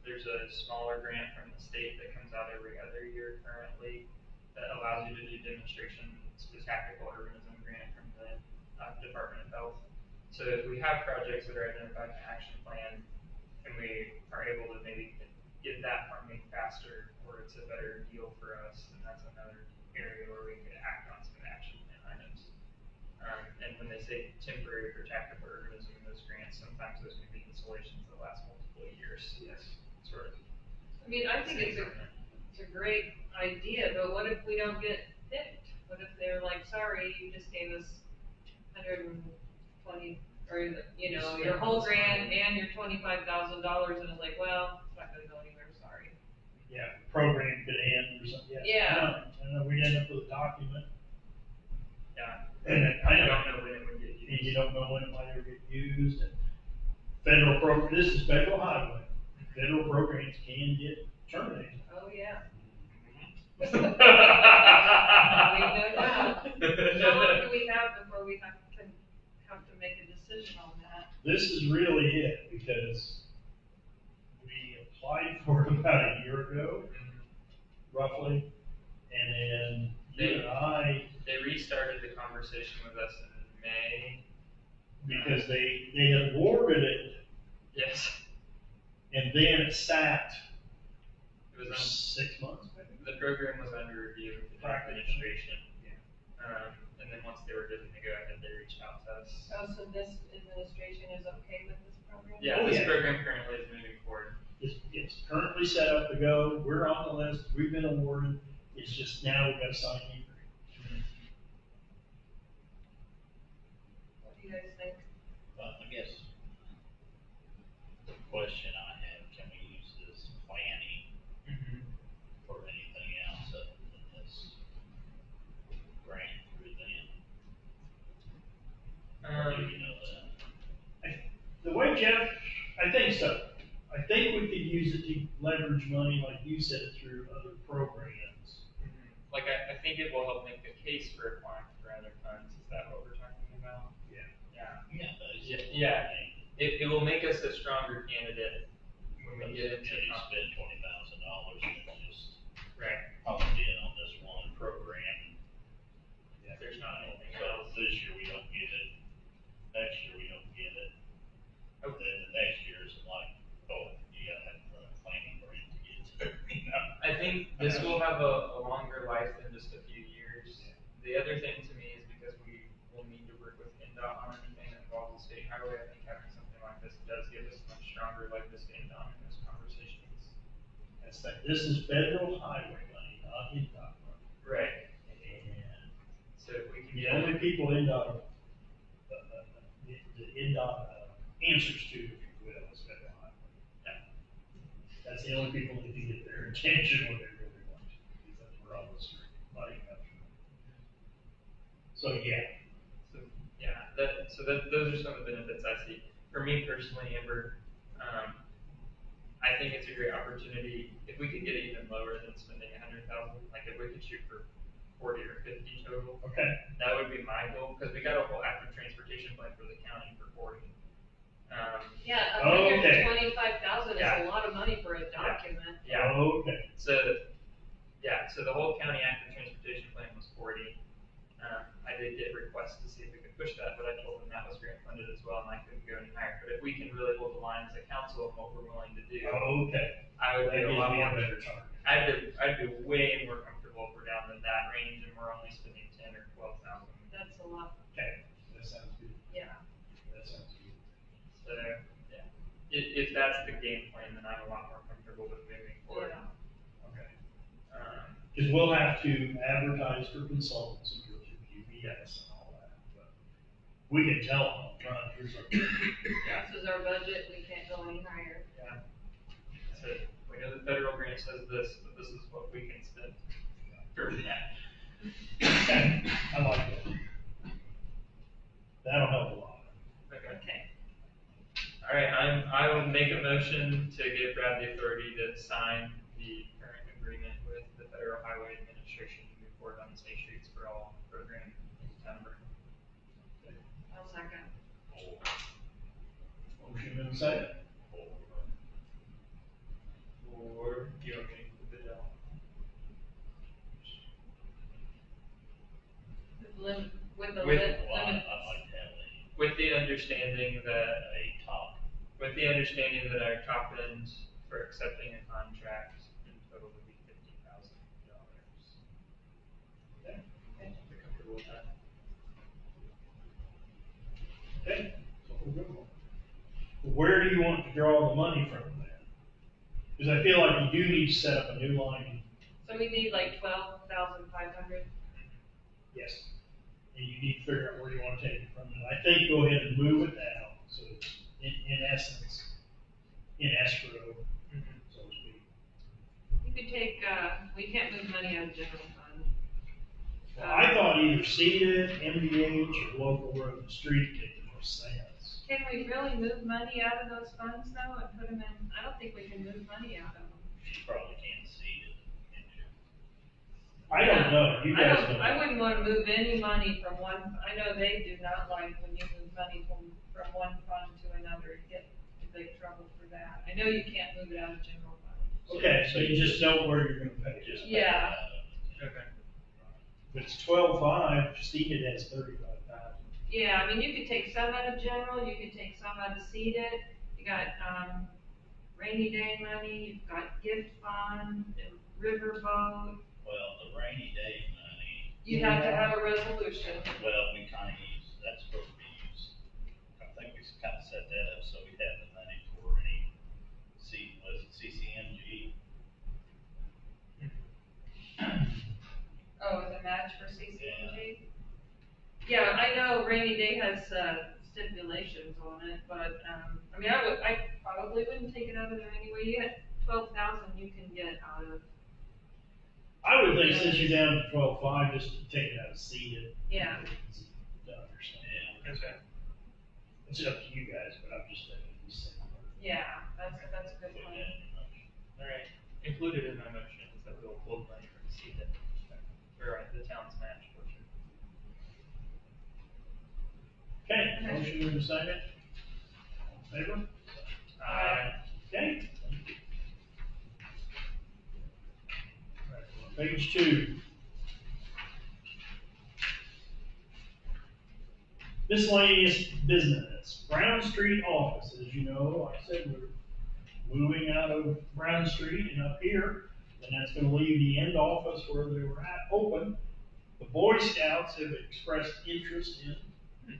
there's a smaller grant from the state that comes out every other year currently that allows you to do demonstration. It's the tactical urbanism grant from the Department of Health. So if we have projects that are identified in the action plan and we are able to maybe get that funding faster or it's a better deal for us, then that's another area where we could act on some action plan items. And when they say temporary or tactical urbanism in those grants, sometimes those can be installations that last multiple years. Yes, sort of. I mean, I think it's a great idea, but what if we don't get picked? What if they're like, sorry, you just gave us 120, or, you know, your whole grant and your $25,000, and it's like, well, it's not gonna go anywhere, sorry. Yeah, program could end or something. Yeah. No, we'd end up with a document. Yeah. And I don't know when it would get And you used. don't know when it might ever get used. And federal program, this is federal highway. Federal programs can get terminated. Oh, yeah. Leave No doubt. How long do we have before we have to make a decision on that? This is really it because we applied for it about a year ago, roughly. And then you and I, They restarted the conversation with us in May. because they had awarded it, Yes. and then it sat It was for 6 months, maybe? the program was under review with the administration. And then once they were good to go ahead, they reached out to us. Oh, so this administration is okay with this program? Yeah, Oh, this yeah. program currently is moving forward. It's currently set up to go, we're on the list, we've been awarded, it's just now we've got to sign the agreement. What do you guys think? Well, I guess the question I have, can we use this planning for anything else other than this grant through them? Or do you know that? The way Jeff, I think so. I think we could use it to leverage money, like you said, through other programs. Like, I think it will help make the case for applying for other funds. Is that what we're talking about? Yeah. Yeah. Yeah, basically. Yeah. It will make us a stronger candidate when we get into. You spend $20,000 and just Right. honed in on this one program. If there's not anything So else. this year we don't get it, next year we don't get it. Okay. Then the next year is like, oh, you gotta have a planning grant to get to, you know? I think this will have a longer life than just a few years. The other thing to me is because we will need to work with NDOT on anything that involves the state highway, I think having something like this does give us much stronger leverage to NDOT in those conversations. That's that, this is federal highway money, not INDOT money. Right. And So if we can the get. only people INDOT, the INDOT answers to, if you will, is federal highway. Yeah. That's the only people that can get their attention when they really want to, because that's where all this money comes from. So, yeah. So, yeah, those are some of the benefits I see. For me personally, Amber, I think it's a great opportunity. If we could get it even lower than spending $100,000, like if we could shoot for 40 or 50 total, Okay. that would be my goal, because we got a whole active transportation plan for the county for 40. Yeah, Okay. $125,000 is Yeah. a lot of money for a document. Yeah. Okay. So the whole county active transportation plan was 40. I did get requests to see if we could push that, but I told them that was grant funded as well, and I couldn't go any higher. But if we can really hold the line as a council on what we're willing to do, Okay. I would That be a gives lot me more. a better target. I'd be way more comfortable if we're down in that range and we're only spending 10 or 12,000. That's a lot, Okay, that sounds good. yeah. That sounds good. So yeah, if that's the game plan, then I'm a lot more comfortable with moving forward. Yeah. Okay. Um, Because we'll have to advertise for consultants and go through QBS and all that, but we can tell them upfront, here's our. This is our budget, we can't go any higher. Yeah. So we know the federal grant says this, but this is what we can spend. For that. Okay, I like that. That'll help a lot. Okay. Okay. All right, I will make a motion to give Brad the authority to sign the current agreement with the Federal Highway Administration to move forward on the Safe Streets for All program in town of Vernon. I'll second. Motion and a second. Or do you want me to put it down? With the With- limit, Well, I'd like to have With the understanding that a top. our top end for accepting a contract in total would be $50,000. Okay. You're comfortable with that? Okay. So we're good. Where do you want to draw the money from then? Because I feel like you do need to set up a new line. so we need like 12,500. Yes. And you need to figure out where you want to take it from. And I think go ahead and move it now, so it's in essence, in escrow, so to speak. You could take, we can't move money out of general fund. Well, I thought either CEDA, MDH, or local road and street made the most sense. Can we really move money out of those funds though and put them in, I don't think we can move money out of them. You probably can't see it. I don't know, you guys know. I wouldn't wanna move any money from one, I know they do not like when you move money from one fund to another, you get in big trouble for that. I know you can't move it out of general fund. Okay, so you just know where you're gonna pay it. Just. Yeah. Okay. If it's 12.5, seated has 35,000. Yeah, I mean, you could take some out of general, you could take some out of seated, you got, rainy day money, you've got gift fund, riverboat. Well, the rainy day money, You'd have to have a resolution. well, we kinda use, that's supposed to be used. I think we kinda set that up so we have the money for any was it CCMG? Oh, as a match for CCMG? Yeah, I know rainy day has, stipulations on it, but, I mean, I probably wouldn't take it out of there anyway. You had 12,000 you can get out of, I would think since you're down to 12.5, just take it out of seated. yeah. To understand. Yeah. Okay. It's up to you guys, but I'm just thinking the same. Yeah, that's a good Put plan. that in motion. Alright, included in my motion is that we'll hold money for the seated, or the town's match portion. Okay, motion in a second. All in favor? Okay. All right, page 2. Miscellaneous business, Brown Street office, as you know, like I said, we're moving out of Brown Street and up here, and that's gonna leave the end office where they were at open. The Boy Scouts have expressed interest in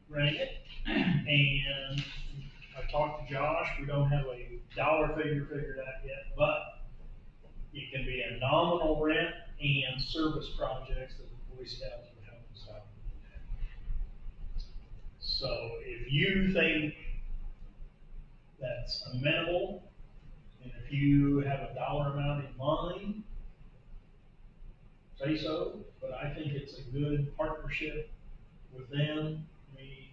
renting it, and I talked to Josh, we don't have a dollar figure figured out yet, but it can be a nominal rent and service projects that the Boy Scouts would help us out. So if you think that's amenable, and if you have a dollar amount in mind, say so, but I think it's a good partnership with them. I mean,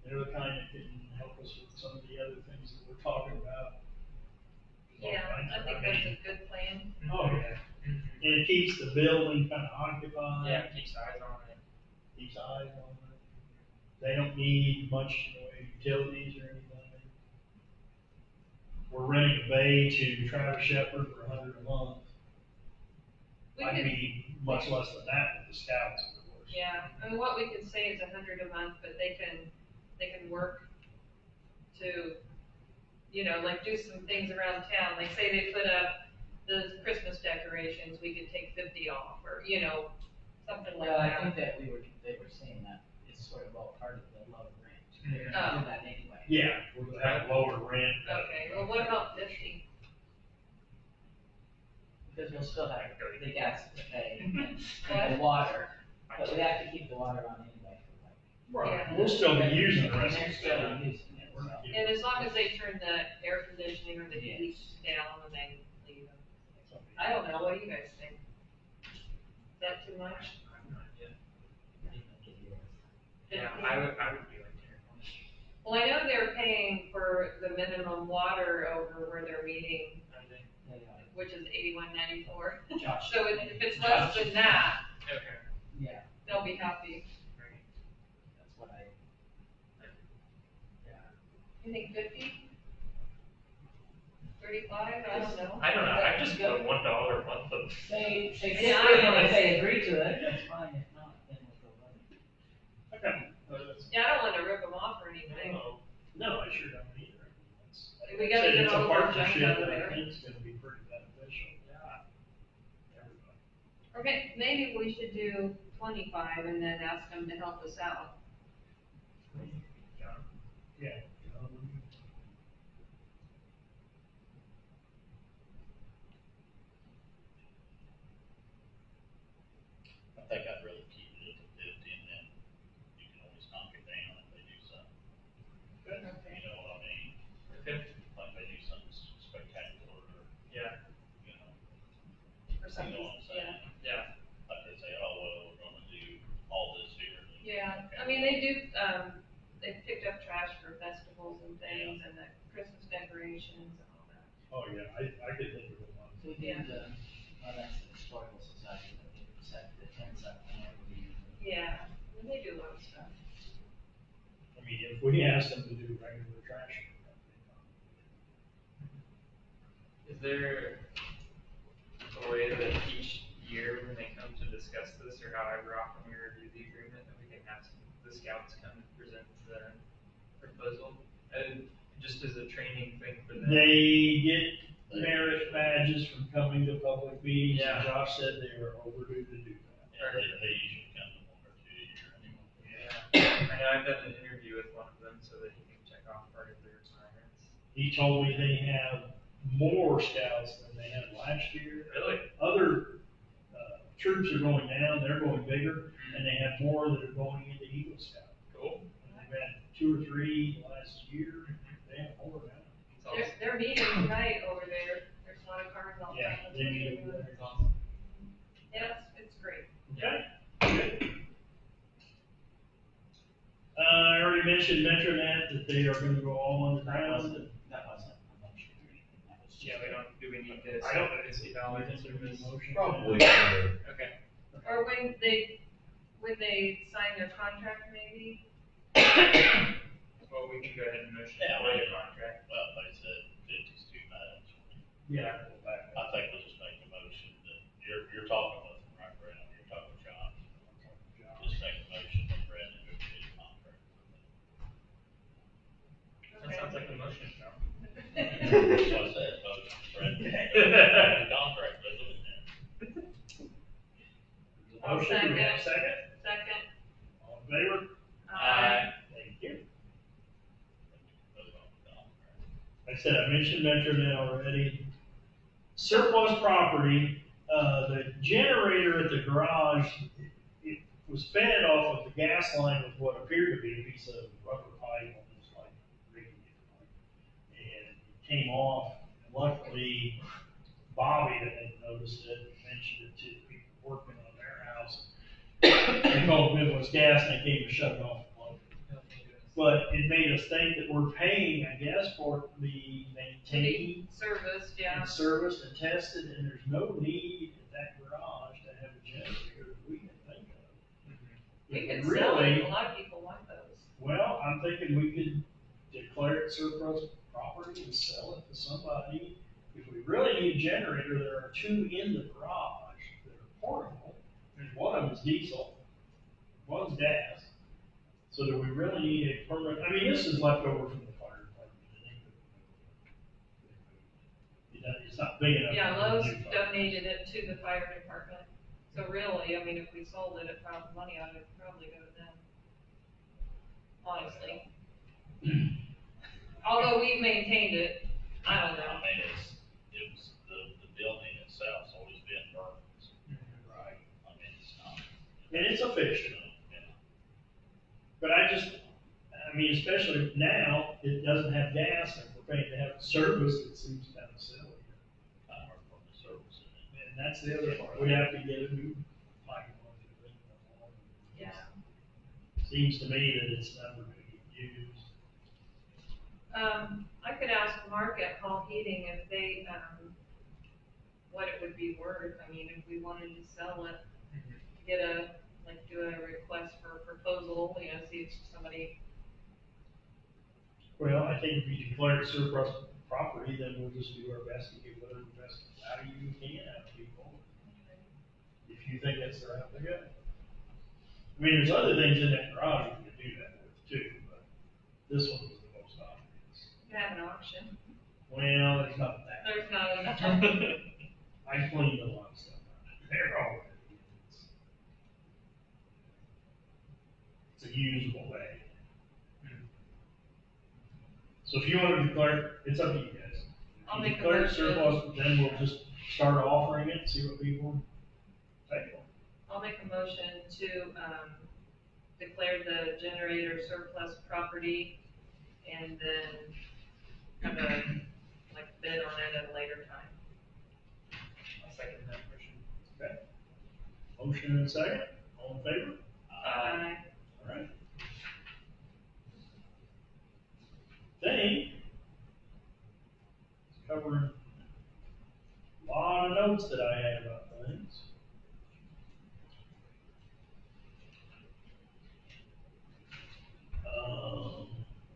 they're the kind that can help us with some of the other things that we're talking about. Yeah, I think that's a good plan. Oh, yeah. Mhm. And it keeps the building kind of occupied. Yeah, keeps eyes on it. Keeps eyes on it. They don't need much in the way of utilities or anything. We're renting a bay to Travis Shepherd for $100 a month. We Might could, be much less than that with the scouts, of course. yeah, I mean, what we could say is 100 a month, but they can work to, you know, like do some things around town, like say they put up the Christmas decorations, we could take 50 off, or, you know, something like Well, I that. think that they were saying that it's sort of all part of the low rent. They're Oh. gonna do that anyway. Yeah, we're gonna have lower rent. Okay, well, what about 50? Because we'll still have the gas to pay and What? the water, but we have to keep the water on anyway for like. Right, we'll still be using the rest of They're the still stuff. using it, We're not so. And as long as they turn the air conditioning or the heat Yes. down when they leave them. I don't know, what do you guys think? Is that too much? Yeah, I would be like there. Well, I know they're paying for the minimum water over where they're meeting, I think. which is $81.94. Josh. So if it's less than that, Okay. Yeah, they'll be happy. Right. that's what I. Yeah. You think 50? 35? I don't know. I don't know, I just go $1 a month of. Say, Yeah, I don't know. if they agree to it, that's fine, if not, then we'll go with it. Okay. Yeah, I don't want to rip them off or anything. No, I sure don't either. It's- We gotta it's get a all the junk partnership out of that I there. think is gonna be pretty beneficial. Everybody. Okay, maybe we should do 25 and then ask them to help us out. Yeah. I think I'd rather keep it at the 50 and then you can always knock it down if they do something. Okay. You know what I mean? Okay. Like they do something spectacular or, Yeah, you know, Or you something, know what I'm saying? yeah. Like they say, oh, well, we're gonna do all this here. Yeah, I mean, they do, they've picked up trash for festivals and things, and the Christmas decorations and all that. Oh, yeah, I could think of one. We did, well, that's the historical society, that they set the tents up whenever we. Yeah, and they do a lot of stuff. I mean, if we ask them to do regular trash. Is there a way that each year when they come to discuss just as a training thing for them? They get merit badges from coming to public meetings, Yeah. and Josh said they were overdue to do that. Yeah, they usually come to 1 or 2 a year anyway. Yeah, I know I've done an interview with one of them so that he can check off part of their retirements. He told me they have more scouts than they had last year. Really? Other troops are going down, they're going bigger, and they have more that are going into Eagle Scout. Cool. And they've had 2 or 3 last year, they have more now. It's awesome. Their meeting's right over there. There's a lot of cars all the Yeah, time. they need to. It's awesome. Yeah, it's great. Okay, good. I already mentioned Metronet, that they are gonna go all underground. That wasn't a motion or anything, that was just. Yeah, do we need to I don't- set $50 I think for we need this? a motion. Probably. Okay. Or when they sign their contract, maybe? Well, we can go ahead and motion Yeah, for we the can. contract. Well, they said 50's too much. Yeah. I think we'll just make a motion that, you're talking with them, right, Brandon? You're talking with John. Just make a motion that Brandon go get a contract. That sounds like a motion, Tom. That's what I said, motion, Brandon. The contract with them, yeah. I'll Motion, do we have a second. second? Second. All in favor? Thank you. Vote on the contract. Like I said, I mentioned Metronet already. Surplus property, the generator at the garage, it was fed off of the gas line with what appeared to be a piece of rubber pipe on this like rigging it. And it came off, and luckily Bobby that had noticed it, mentioned it to the people working on their house. They called Midwest Gas and they came to shut it off. But it made us think that we're paying, I guess, for it to be maintained Service, yeah. and serviced and tested, and there's no need at that garage to have a generator that we can think of. We If could sell really, it, a lot of people want those. well, I'm thinking we could declare it surplus property and sell it to somebody. If we really need a generator, there are 2 in the garage that are portable, and one of them is diesel, one's gas. So do we really need a permanent, I mean, this is left over from the fire department. It's not big enough. Yeah, for a Lowe's new fire. donated it to the fire department. So really, I mean, if we sold it, money out of it would probably go to them. Honestly. Although we've maintained it, I don't know. I mean, it was, the building itself's always been Vernon's. Right. I mean, it's not. And it's a fixture. Yeah. But I mean, especially now, it doesn't have gas, and we're paying to have it serviced, it seems kind of silly. Kind of from the service in it. And that's the other part, we have to get a new pipe. Yeah. Seems to me that it's never gonna get used. I could ask Mark at Hall Heating if they, what it would be worth. I mean, if we wanted to sell it, do a request for proposal, see if somebody. Well, I think if you declare it surplus property, then we'll just do our best to get whatever best value we can out of people. If you think that's the route to go. I mean, there's other things in that garage you can do that with too, but this one was the most obvious. You have an auction. Well, there's not that. There's not enough. I cleaned a lot of stuff out. They're all ready. It's a usable bag. So if you want to declare, it's up to you guys. I'll If you make a declare it motion. surplus, then we'll just start offering it, see what people take. I'll make a motion to, declare the generator surplus property and then have a, bid on it at a later time. I'll second that motion. Okay. Motion and a second, all in favor? Aye. All right. Thing, it's covering a lot of notes that I had about things.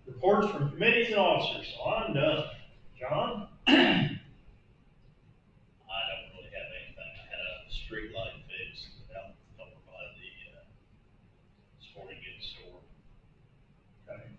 Reports from committees and officers, so I'm done. John? I don't really have anything. I had a street light fixed out over by the, sporting goods store. Okay.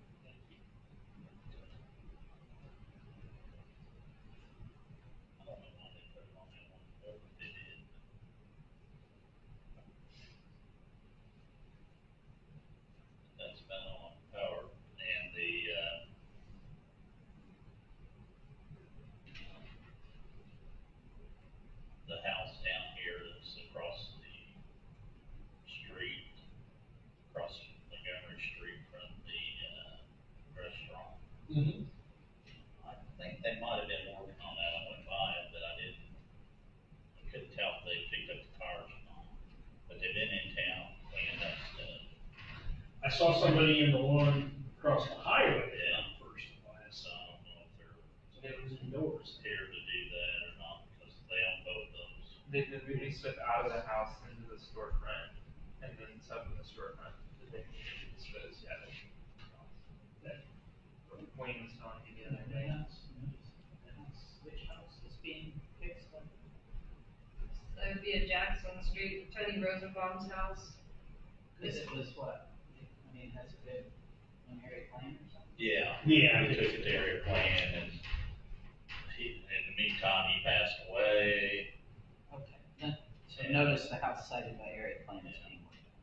saw somebody in the one across the highway first and last, so I don't know if it was indoors. here to do that or not, because they own both those. They've been moving stuff out of the house into the storefront, and then stuff in the storefront that they need to dispose yet. Wayne was telling me the other day. Which house is being fixed up? That would be at Jackson Street, Tony Rosenbaum's house. Cause it was what? I mean, has it been on area plan or something? Yeah. Yeah. We took it to area plan and in the meantime, he passed away. Okay, so notice the house cited by area plan is being worked on.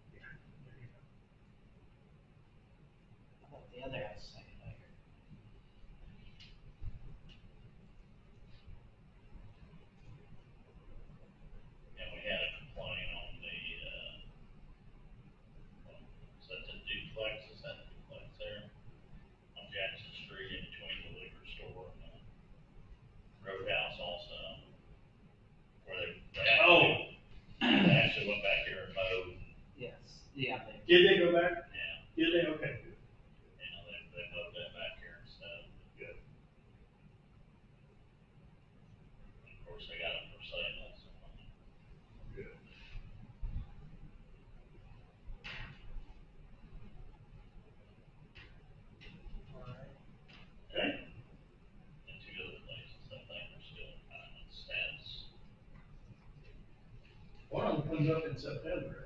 How about the other house cited by area? And we had a complaint on the, is that the duplex, is that the duplex there? On Jackson Street in between the liquor store and the roadhouse also. Where they actually went back here and mowed, Yes, yeah, they, Did they go back? yeah, Did they? Okay, good. they mowed that back here instead. Good. Of course, they got it for sale, so. Good. Okay. And two other places, I think, are still kind of in status. One of them comes up in September.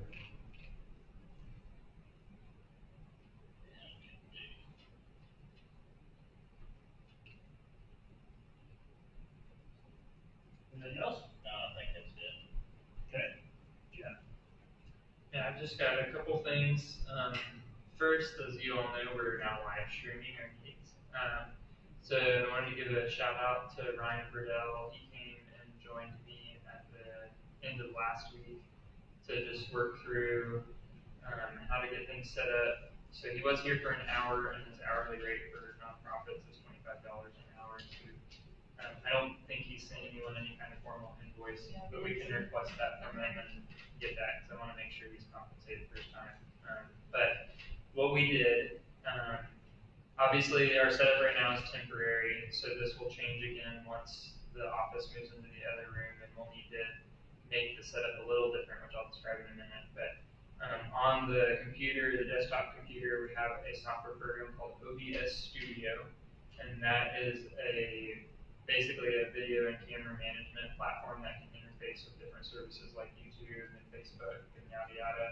Yeah, can be. Anything else? No, I think that's it. Okay. Yeah. Yeah, I've just got a couple things. First, as you all know, we're now live streaming our meetings. So I wanted to give a shout out to Ryan Burdell. He came and joined me at the end of last week to just work through how to get things set up. So he was here for an hour, and his hourly rate for nonprofits is $25 an hour. I don't think he sent anyone any kind of formal invoice, but we can request that from him and get that, because I want to make sure he's compensated for his time. But what we did, obviously our setup right now is temporary, so this will change again once the office moves into the other room, and we'll need to make the setup a little different, which I'll describe in a minute. But on the computer, the desktop computer, we have a software program called OBS Studio, and that is basically a video and camera management platform that can interface with different services like YouTube and Facebook and yada yada.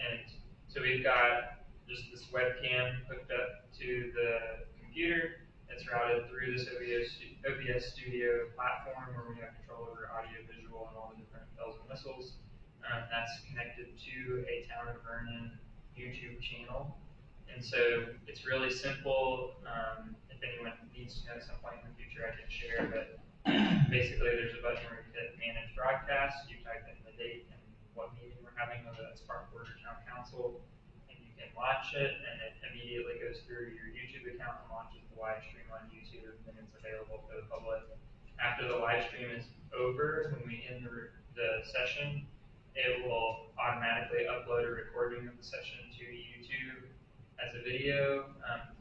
And so we've got just this webcam hooked up to the computer. It's routed through this OBS Studio platform where we have control over audio, visual, and all the different bells and whistles. That's connected to a Town of Vernon YouTube channel. And so it's really simple. If anyone needs to know at some point in the future, I can share, but basically there's a button where you hit manage broadcast, you type in the date and what meeting we're having, whether that's Park Board or Town Council, and you can watch it, and it immediately goes through your YouTube account and launches the live stream on YouTube, and it's available for the public. After the live stream is over, when we end the session, it will automatically upload a recording of the session to YouTube as a video.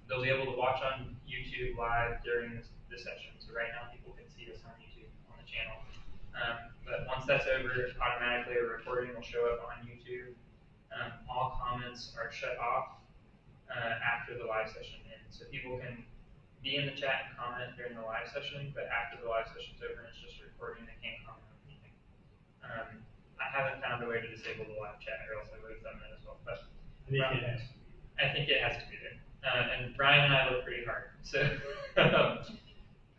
They'll be able to watch on YouTube live during the session. So right now people can see us on YouTube on the channel. But once that's over, automatically a recording will show up on YouTube. All comments are shut off after the live session ends. So people can be in the chat and comment during the live session, but after the live session's over and it's just a recording, they can't comment on anything. I haven't found a way to disable the live chat, or else I would have done that as well. But I think it has to be there. And Brian and I look pretty hard. So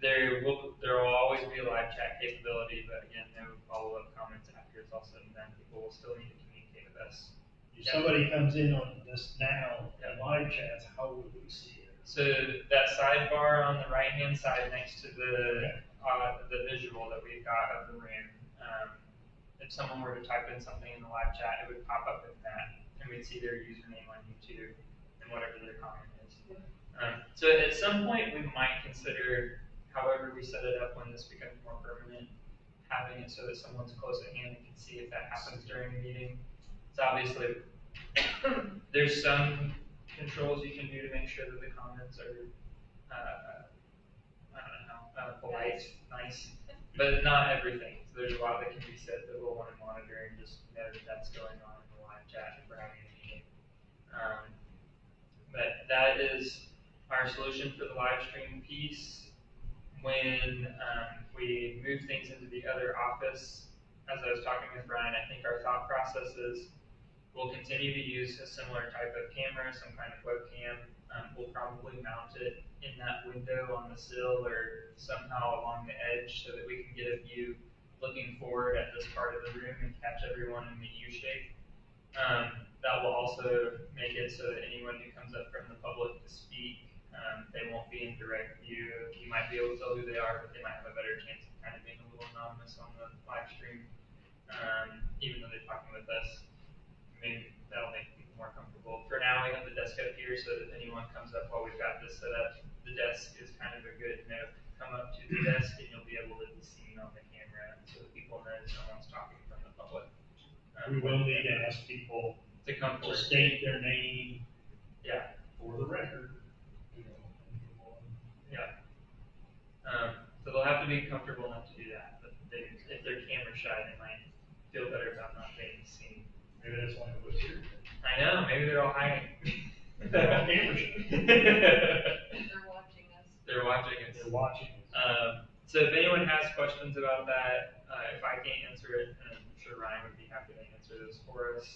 there will always be a live chat capability, but again, no follow-up comments after it's all said and done. People will still need to communicate with us. If somebody comes in on this now, and live chats, how would we see it? So that sidebar on the right-hand side next to the visual that we've got of the room, if someone were to type in something in the live chat, it would pop up in that, and we'd see their username on YouTube and whatever their comment is. So at some point, we might consider, however we set it up when this becomes more permanent, having it so that someone's close at hand and can see if that happens during a meeting. It's obviously There's some controls you can do to make sure that the comments are, I don't know, polite, nice, but not everything. So there's a lot that can be said that we'll want to monitor and just know that that's going on in the live chat if we're having a meeting. But that is our solution for the live stream piece. When we move things into the other office, as I was talking with Brian, I think our thought process is we'll continue to use a similar type of camera, some kind of webcam. We'll probably mount it in that window on the sill or somehow along the edge so that we can get a view looking forward at this part of the room and catch everyone in the U shape. That will also make it so that anyone who comes up from the public to speak, they won't be in direct view. You might be able to tell who they are, but they might have a better chance of kind of being a little anonymous on the live stream, even though they're talking with us. Maybe that'll make people more comfortable. For now, we have the desk up here so that if anyone comes up while we've got this set up, the desk is kind of a good, come up to the desk and you'll be able to be seen on the camera so that people know someone's talking from the public. We will need to ask people to come to forward. state their name. Yeah. For the record. Yeah. So they'll have to be comfortable enough to do that. But if they're camera shy, they might feel better about not being seen. Maybe that's why it was here. I know, maybe they're all hiding. They're all camera shy. They're watching us. They're watching us. They're watching us. So if anyone has questions about that, if I can't answer it, I'm sure Ryan would be happy to answer those for us.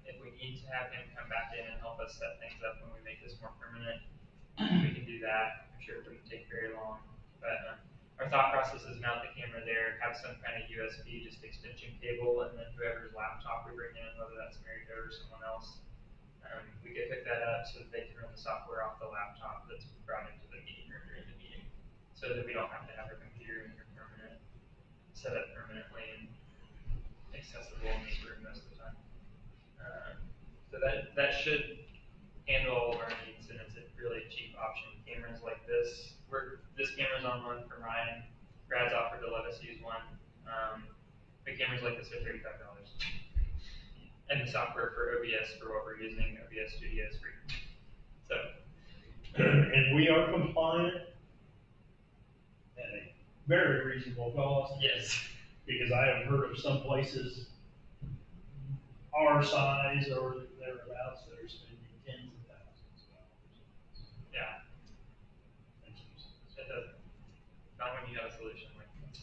If we need to have him come back in and help us set things up when we make this more permanent, we can do that. I'm sure it wouldn't take very long. But our thought process is mount the camera there, have some kind of USB just extension cable, and then whoever's laptop we bring in, whether that's Mary Jo or someone else, we could hook that up so that they can run the software off the laptop that's brought into the meeting room during the meeting, so that we don't have to have a computer in here set up permanently and accessible in this room most of the time. So that should handle all of our needs, and it's a really cheap option. Cameras like this, this camera's on one from Ryan. Brad's offered to let us use one. The cameras like this are $35. And the software for OBS for what we're using, OBS Studio is free. So. And we are compliant at a very reasonable cost. Yes. Because I have heard of some places our size or thereabouts that are spending tens of thousands of dollars. Yeah. Thank you. It doesn't. Not when you have a solution like that.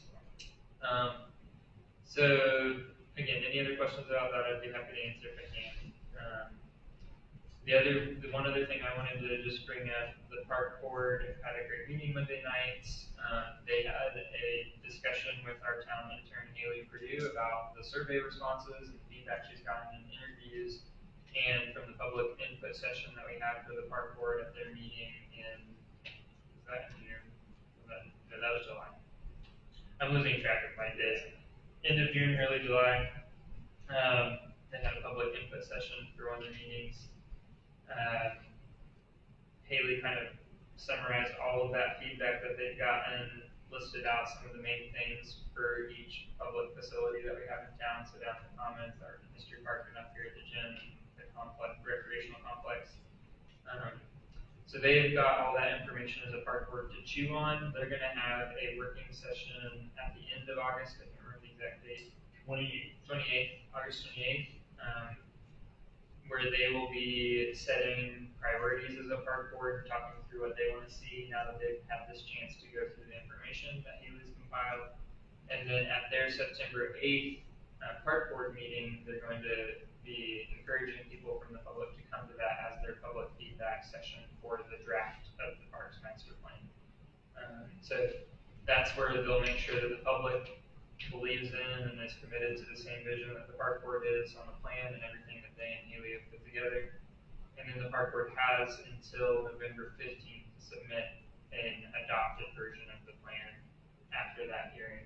So again, any other questions about that, I'd be happy to answer if I can. The one other thing I wanted to just bring up, the park board had a great meeting Monday night. They had a discussion with our town intern Haley Purdue about the survey responses and feedback she's gotten in interviews, and from the public input session that we had for the park board at their meeting in, was that in June? No, that was July. I'm losing track of my days. End of June, early July. They had a public input session for one of the meetings. Haley kind of summarized all of that feedback that they've gotten, listed out some of the main things for each public facility that we have in town, so down in the comments, our history park and up here at the gym, the complex, recreational complex. So they've got all that information as a park board to chew on. They're gonna have a working session at the end of August, I can't remember the exact date. 28th, August 28th, where they will be setting priorities as a park board, talking through what they want to see now that they've had this chance to go through the information that Haley's compiled. And then at their September 8th park board meeting, they're going to be encouraging people from the public to come to that as their public feedback session for the draft of the parks master plan. So that's where they'll make sure that the public believes in and is committed to the same vision that the park board is on the plan and everything that they and Haley have put together. And then the park board has until November 15th to submit an adopted version of the plan after that hearing.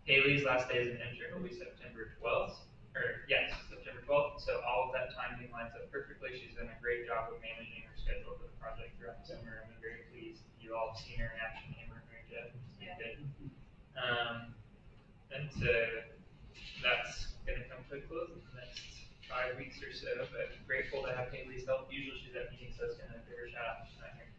Haley's last day as an intern will be September 12th, September 12th. So all of that timing lines up perfectly. She's done a great job of managing her schedule for the project throughout the summer. I'm very pleased. You all have seen her in action, Hammer, very good. Yeah. Good. And so that's going to come to a close in the next 5 weeks or so, but grateful to have Haley's help. Usually she's at meetings, so I was gonna give her a shout out. She's not here.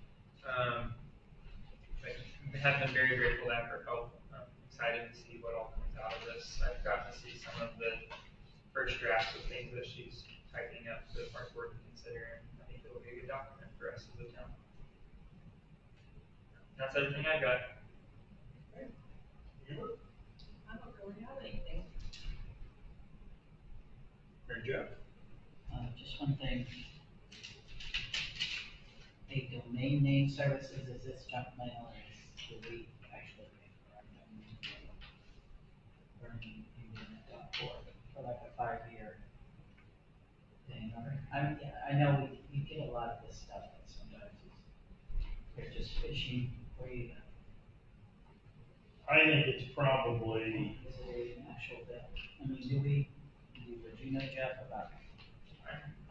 But have been very grateful to have her help. I'm excited to see what all comes out of this. I've gotten to see some of the first drafts of things that she's typing up for the park board to consider, and I think it'll be a good document for us as a town. That's everything I got. I don't really have anything. Mary Jo? Just one thing. A domain name services, is this junk mail or do we actually pay for our domain name? Vernon.org for like a 5-year thing, or, I know we get a lot of this stuff, but sometimes they're just fishing for you. I think it's probably, Is it an actual bill? I mean, would you know, Jeff, about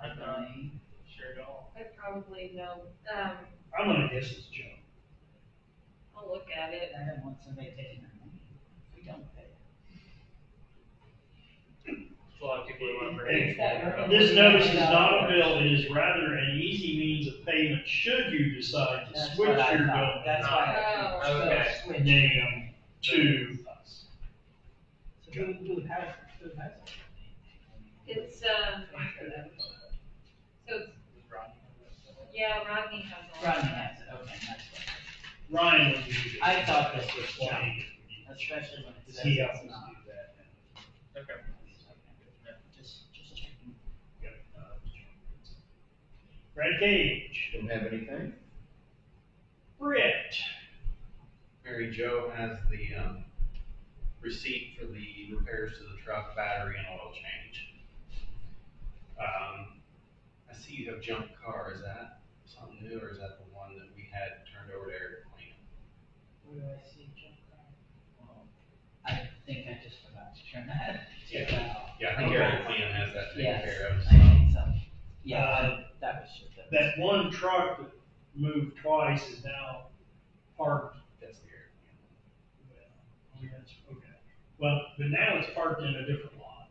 I'm a not domain? sure at all. I probably know, I'm gonna guess it's junk. I'll look at it. I don't want somebody taking our money if we don't pay. There's a lot of people who want And this notice is not a bill, it is rather an easy means of payment should you decide to That's switch what I your thought. That's why I Oh. Okay. switch. name to us. So who has it? It's, so it's, yeah, Rodney has all. Rodney has it, okay, that's what. Ryan will give you. I thought this was explain junk. it if we need to. Especially when it Does says he help us it's not. do that? Okay. Just checking. Yep. Brad Cage. Don't have anything? Brett. Mary Jo has the, receipt for the repairs to the truck, battery and oil change. I see you have junk car, is that something new, or is that the one that we had turned over to Eric to clean? Where do I see junk car? Well, I think I just forgot to turn that. Yeah, I think Eric Clean has that taken Yes, care of, I think so. so. Yeah, that was just. That one truck that moved twice is now parked. That's the Eric Clean. Okay. Well, but now it's parked in a different lot.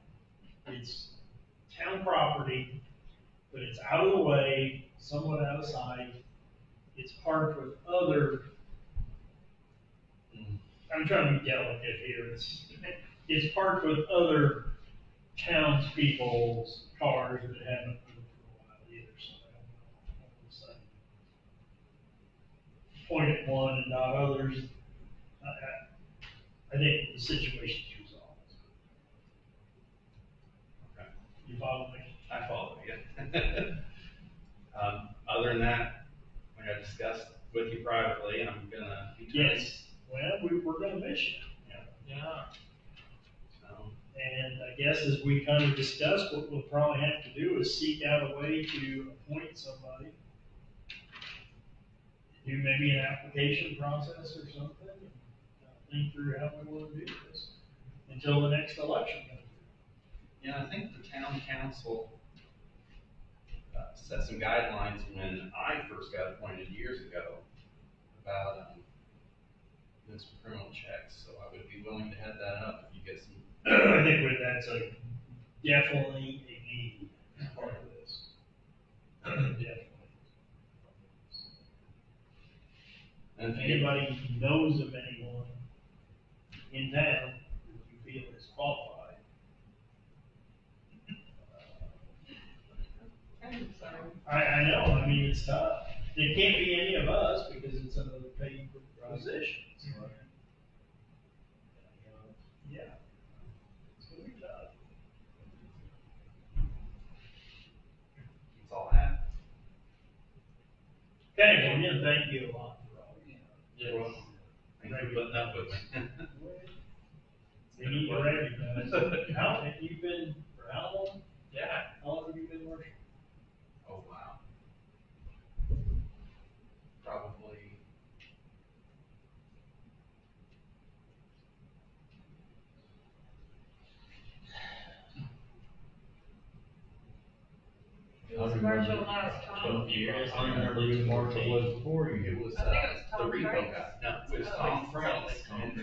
It's town property, but it's out of the way, somewhat out of sight. It's parked with other, I'm trying to be delicate here. It's parked with other townspeople's cars that haven't moved for a while either, so I don't know. All of a sudden, point at one and not others. I think the situation's resolved. Okay. You follow me? I follow you. Other than that, like I discussed with you privately, I'm gonna be turning. Yes. Well, we're gonna miss you. Yeah. So, And I guess as we kind of discussed, what we'll probably have to do is seek out a way to appoint somebody. Do maybe an application process or something, and think through how we want to do this until the next election comes. yeah, I think the town council set some guidelines when I first got appointed years ago about doing some criminal checks, so I would be willing to head that up if you get some. I think that's definitely a need part of this. Definitely. And If anybody knows of anyone in town that you feel is qualified, I know, I mean, it's tough. It can't be any of us because it's another paid position. So, yeah. It's gonna be tough. that's all I have. Okay, well, again, thank you a lot for all you You're welcome. Thanks for putting up with me. We need to recognize. How, have you been, for how long? Yeah. How long have you been working? Oh, wow. Probably. It was Marshall last time. 12 years. I don't remember who Mark was before you. It was, I think it was the Tom repo Franks. guy. No, it was Oh, Tom it's Franks. Tom And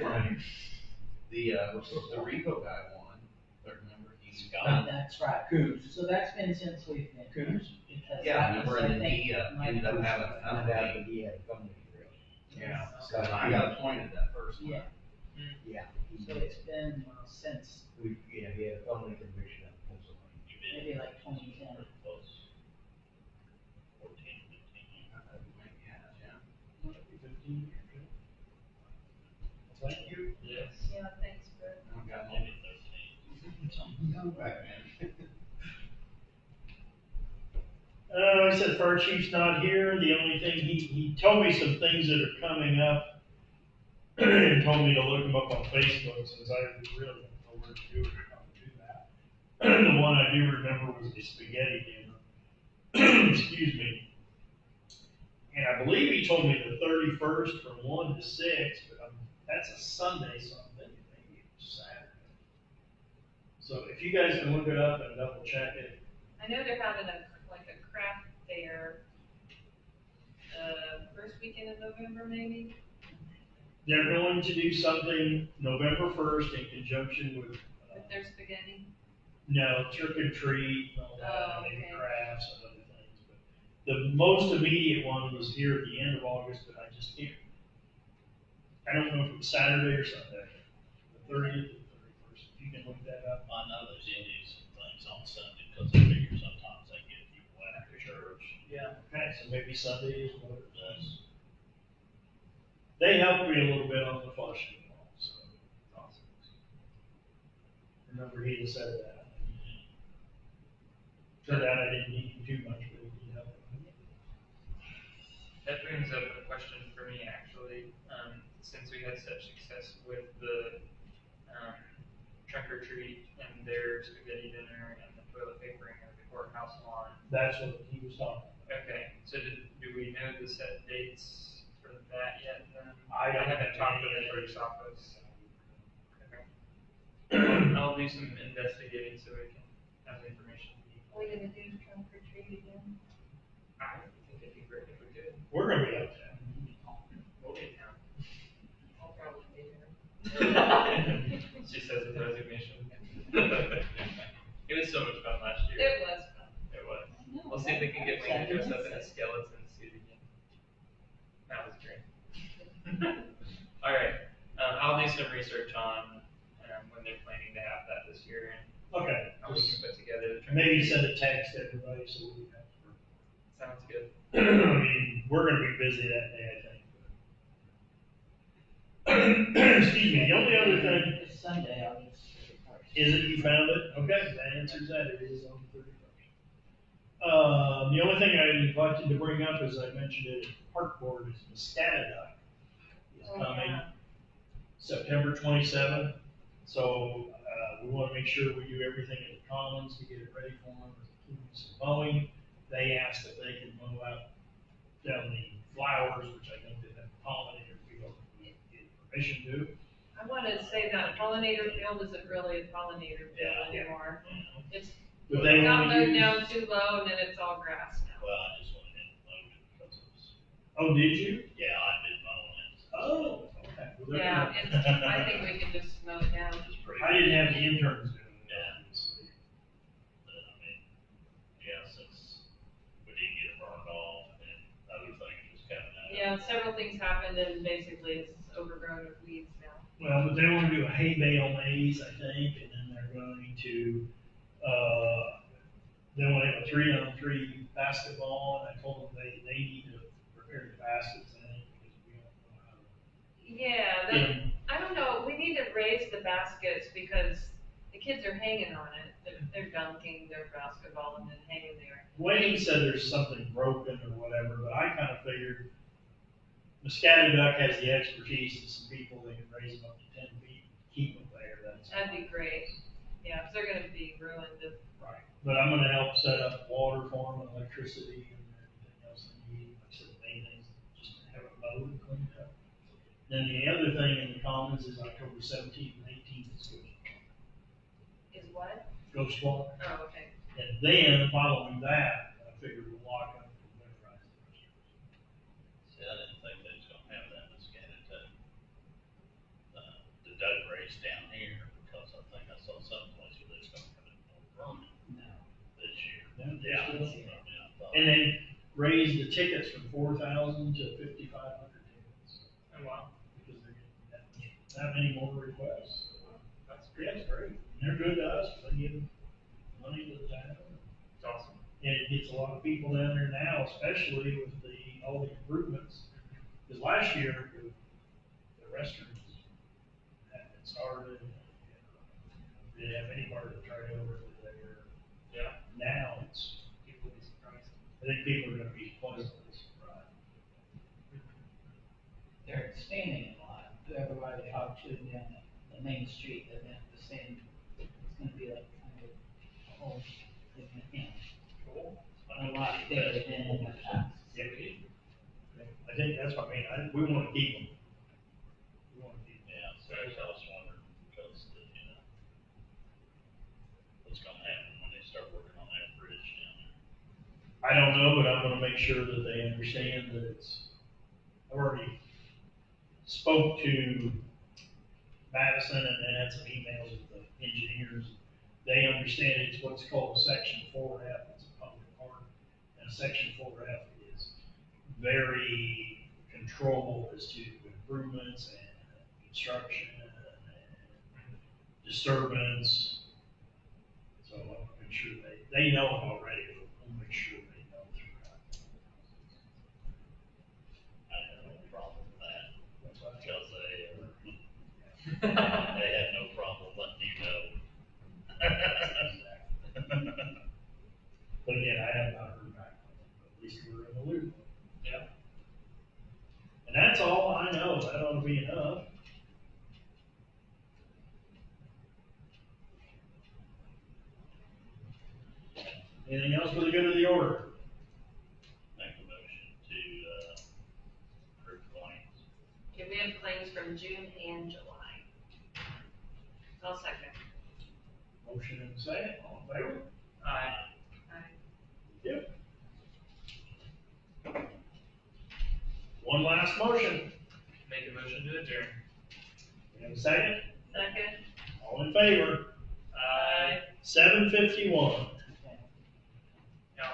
The repo guy won, but remember, he gone. That's right. Coos. So that's been since we've been. here, Coos. Because Yeah, that was, remember, I and then think, he, my ended up first- having a Found company. out that he had a company grill. Yeah, So so I got appointed that first Yeah, time. Yeah. so it's been since He had a felony conviction in Pennsylvania. maybe like 2010. Thank you. Yes. Yeah, thanks, Brett. I got maybe 13. Young back then. I said fire chief's not here, the only thing, he told me some things that are coming up, and told me to look them up on Facebook, since I really don't know where to do it, or how to do that. The one I do remember was the spaghetti dinner. Excuse me. And I believe he told me the 31st from 1 to 6, but that's a Sunday, so I'm thinking maybe it's Saturday. So if you guys can look it up and double check it. I know they're having a craft fair, first weekend in November, maybe? They're going to do something November 1st in conjunction with, With their spaghetti. no, trick or treat, and all that, Oh, and maybe okay. crafts and other things. But the most immediate one was here at the end of August, but I just can't. I don't know if it was Saturday or Sunday, the 30th or 31st. If you can look that up. I know there's Indians and things on Sunday, because I figure sometimes they get people after church. Yeah. Okay, so maybe Sunday is what it That's, was. They helped me a little bit on the flushing wall, so. Awesome. Remember he had said that. Turned out I didn't need him too much, but he did help. That brings up a question for me, actually, since we had such success with the, trunk or treat and their spaghetti dinner and the toilet papering of the courthouse lawn. That's what he was talking about. Okay, so do we know the set dates for that yet then? I don't haven't have talked to any the clerk's idea. office. Okay. I'll do some investigating so we can have the information we need. Are we gonna do trunk or treat again? I think it'd be great if we could. We're gonna be up there. We'll be in town. I'll probably be there. She says with resignation. It was so much fun last year. It was fun. It was. We'll see if they can get me to dress up in a skeleton suit again. That was great. All right, I'll do some research on, when they're planning to have that this year and Okay. how we can put together the. Maybe send a text to everybody so we have to. Sounds good. I mean, we're gonna be busy that day, I think. Excuse me, the only other thing, It's Sunday, August 31st. is it, you found it? Okay, that answers that, it is on the 31st. The only thing I neglected to bring up, as I mentioned it at the park board, is Muscatatuck is Oh, coming yeah. September 27th. So, we wanna make sure we do everything at the Commons to get it ready for them, including some mowing. They asked if they could mow out down the flowers, which I think they have pollinator field, get permission to. I wanted to say that pollinator field isn't really a pollinator field Yeah. anymore. It's But they got wanna mowed use. down too low and then it's all grass now. well, I just went ahead and mowed it because it was, Oh, did you? yeah, I did mow it. Oh, okay. Well, they're Yeah, gonna- it's, I think we can just mow it down. It's pretty. I didn't have the interns doing it. Yeah. obviously. But, I mean, yeah, since we didn't get it burned off and other things was coming out. Yeah, several things happened and basically it's overgrown with weeds now. Well, but they wanna do a hay bale maze, I think, and then they're going to, they wanna have a 3-on-3 basketball, and I told them they need to prepare the baskets, I think, because we don't know how to. Yeah, get 'em. I don't know, we need to raise the baskets because the kids are hanging on it. They're dunking their basketball and then hanging there. Wayne said there's something broken or whatever, but I kinda figured Muscatatuck has the expertise and some people that can raise them up to 10 feet, keep them there, that's. That'd be great. Yeah, 'cause they're gonna be ruined if, Right, but I'm gonna help set up water for them, electricity, and everything else they need, like I said, the main thing is just to have it mowed and cleaned up. Then the other thing in the Commons is October 17th and 18th is is what? Ghost Walk. Oh, okay. And then, following that, I figured we'll lock up and winterize the restaurants. See, I didn't think they was gonna have that in Muscatatuck. The duck race down here, because I think I saw some place where they was gonna have it more And they raised the tickets from 4,000 to 5,500 tickets. Oh, wow. Because they're getting that many more requests. That's Yeah, great. it's great. They're good to us, they give money to the town. It's awesome. And it gets a lot of people down there now, especially with all the improvements. Because last year, the restrooms hadn't been started. They didn't have anybody to try over there. Yeah. Now People will be surprised. I think people are gonna be pleasantly surprised. They're expanding a lot. Everybody I talked to down the main street, they're the same, it's gonna be like kind of a whole, Cool. a lot bigger than in the past. Yeah. I think that's what I mean, we wanna keep them. We wanna keep them. Yeah, so I was wondering, because, what's gonna happen when they start working on that bridge down there? I don't know, but I'm gonna make sure that they understand that I've already spoke to Madison and had some emails with the engineers. They understand it's what's called a section 4F, it's a public park, and a section 4F is very controlled as to improvements and construction and disturbance. So I'll make sure they know it already, but we'll make sure they know throughout. I have no problem with that, That's what I because they have no problem letting you know. But again, I have not heard back from them, but at least we're in the loop. Yeah. And that's all I know, that ought to be enough. Anything else for the good of the order? Make a motion to, approve claims. Okay, we have claims from June and July. I'll second. Motion and second, all in favor? Aye. Yep. One last motion. Make a motion to adjourn. We have a second? Second. All in favor? Aye. 7:51. Yeah.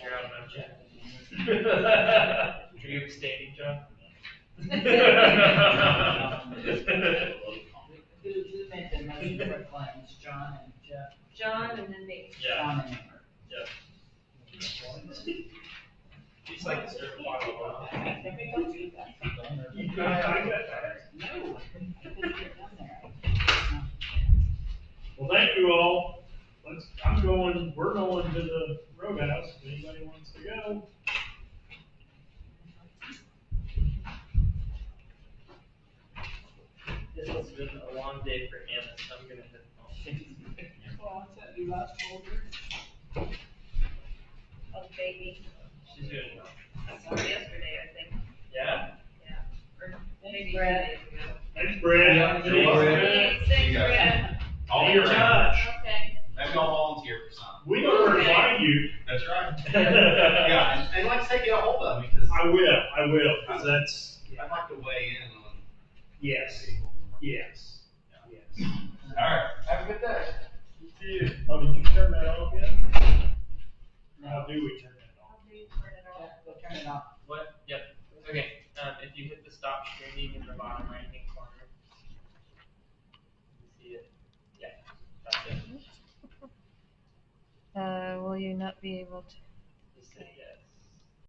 You're out of motion. Are you abstaining, John? Who made the motion for claims, John and Jeff? John and then me. Yeah. John and Amber. He's like the serve bottle of wine. Everybody do that. I got that. No, I couldn't get down there. Well, thank you all. We're going to the roadhouse, if anybody wants to go. This has been a long day for Anna, so I'm gonna head home. Well, is that your last folder? Oh, baby. She's doing well. I saw her yesterday, I think. Yeah? Or maybe 2 Brad. days ago. Thanks, Brad. Yeah, Thanks, you're welcome. Brad. Thanks, guys. Brad. I'll be Be in around. touch. Okay. Maybe I'll volunteer for something. We know where to Okay. find you. That's right. Yeah, and like I say, get a hold of me, because I will, because that's, I'd like to weigh in on yes, people. yes. All right, have a good day. Oh, did you turn that off yet? How do we turn that off? How do you turn it off? Go turn it off. What? Yep. Okay, if you hit the stop streaming in the bottom right hand corner. You see it? Yeah, that's it. Will you not be able to?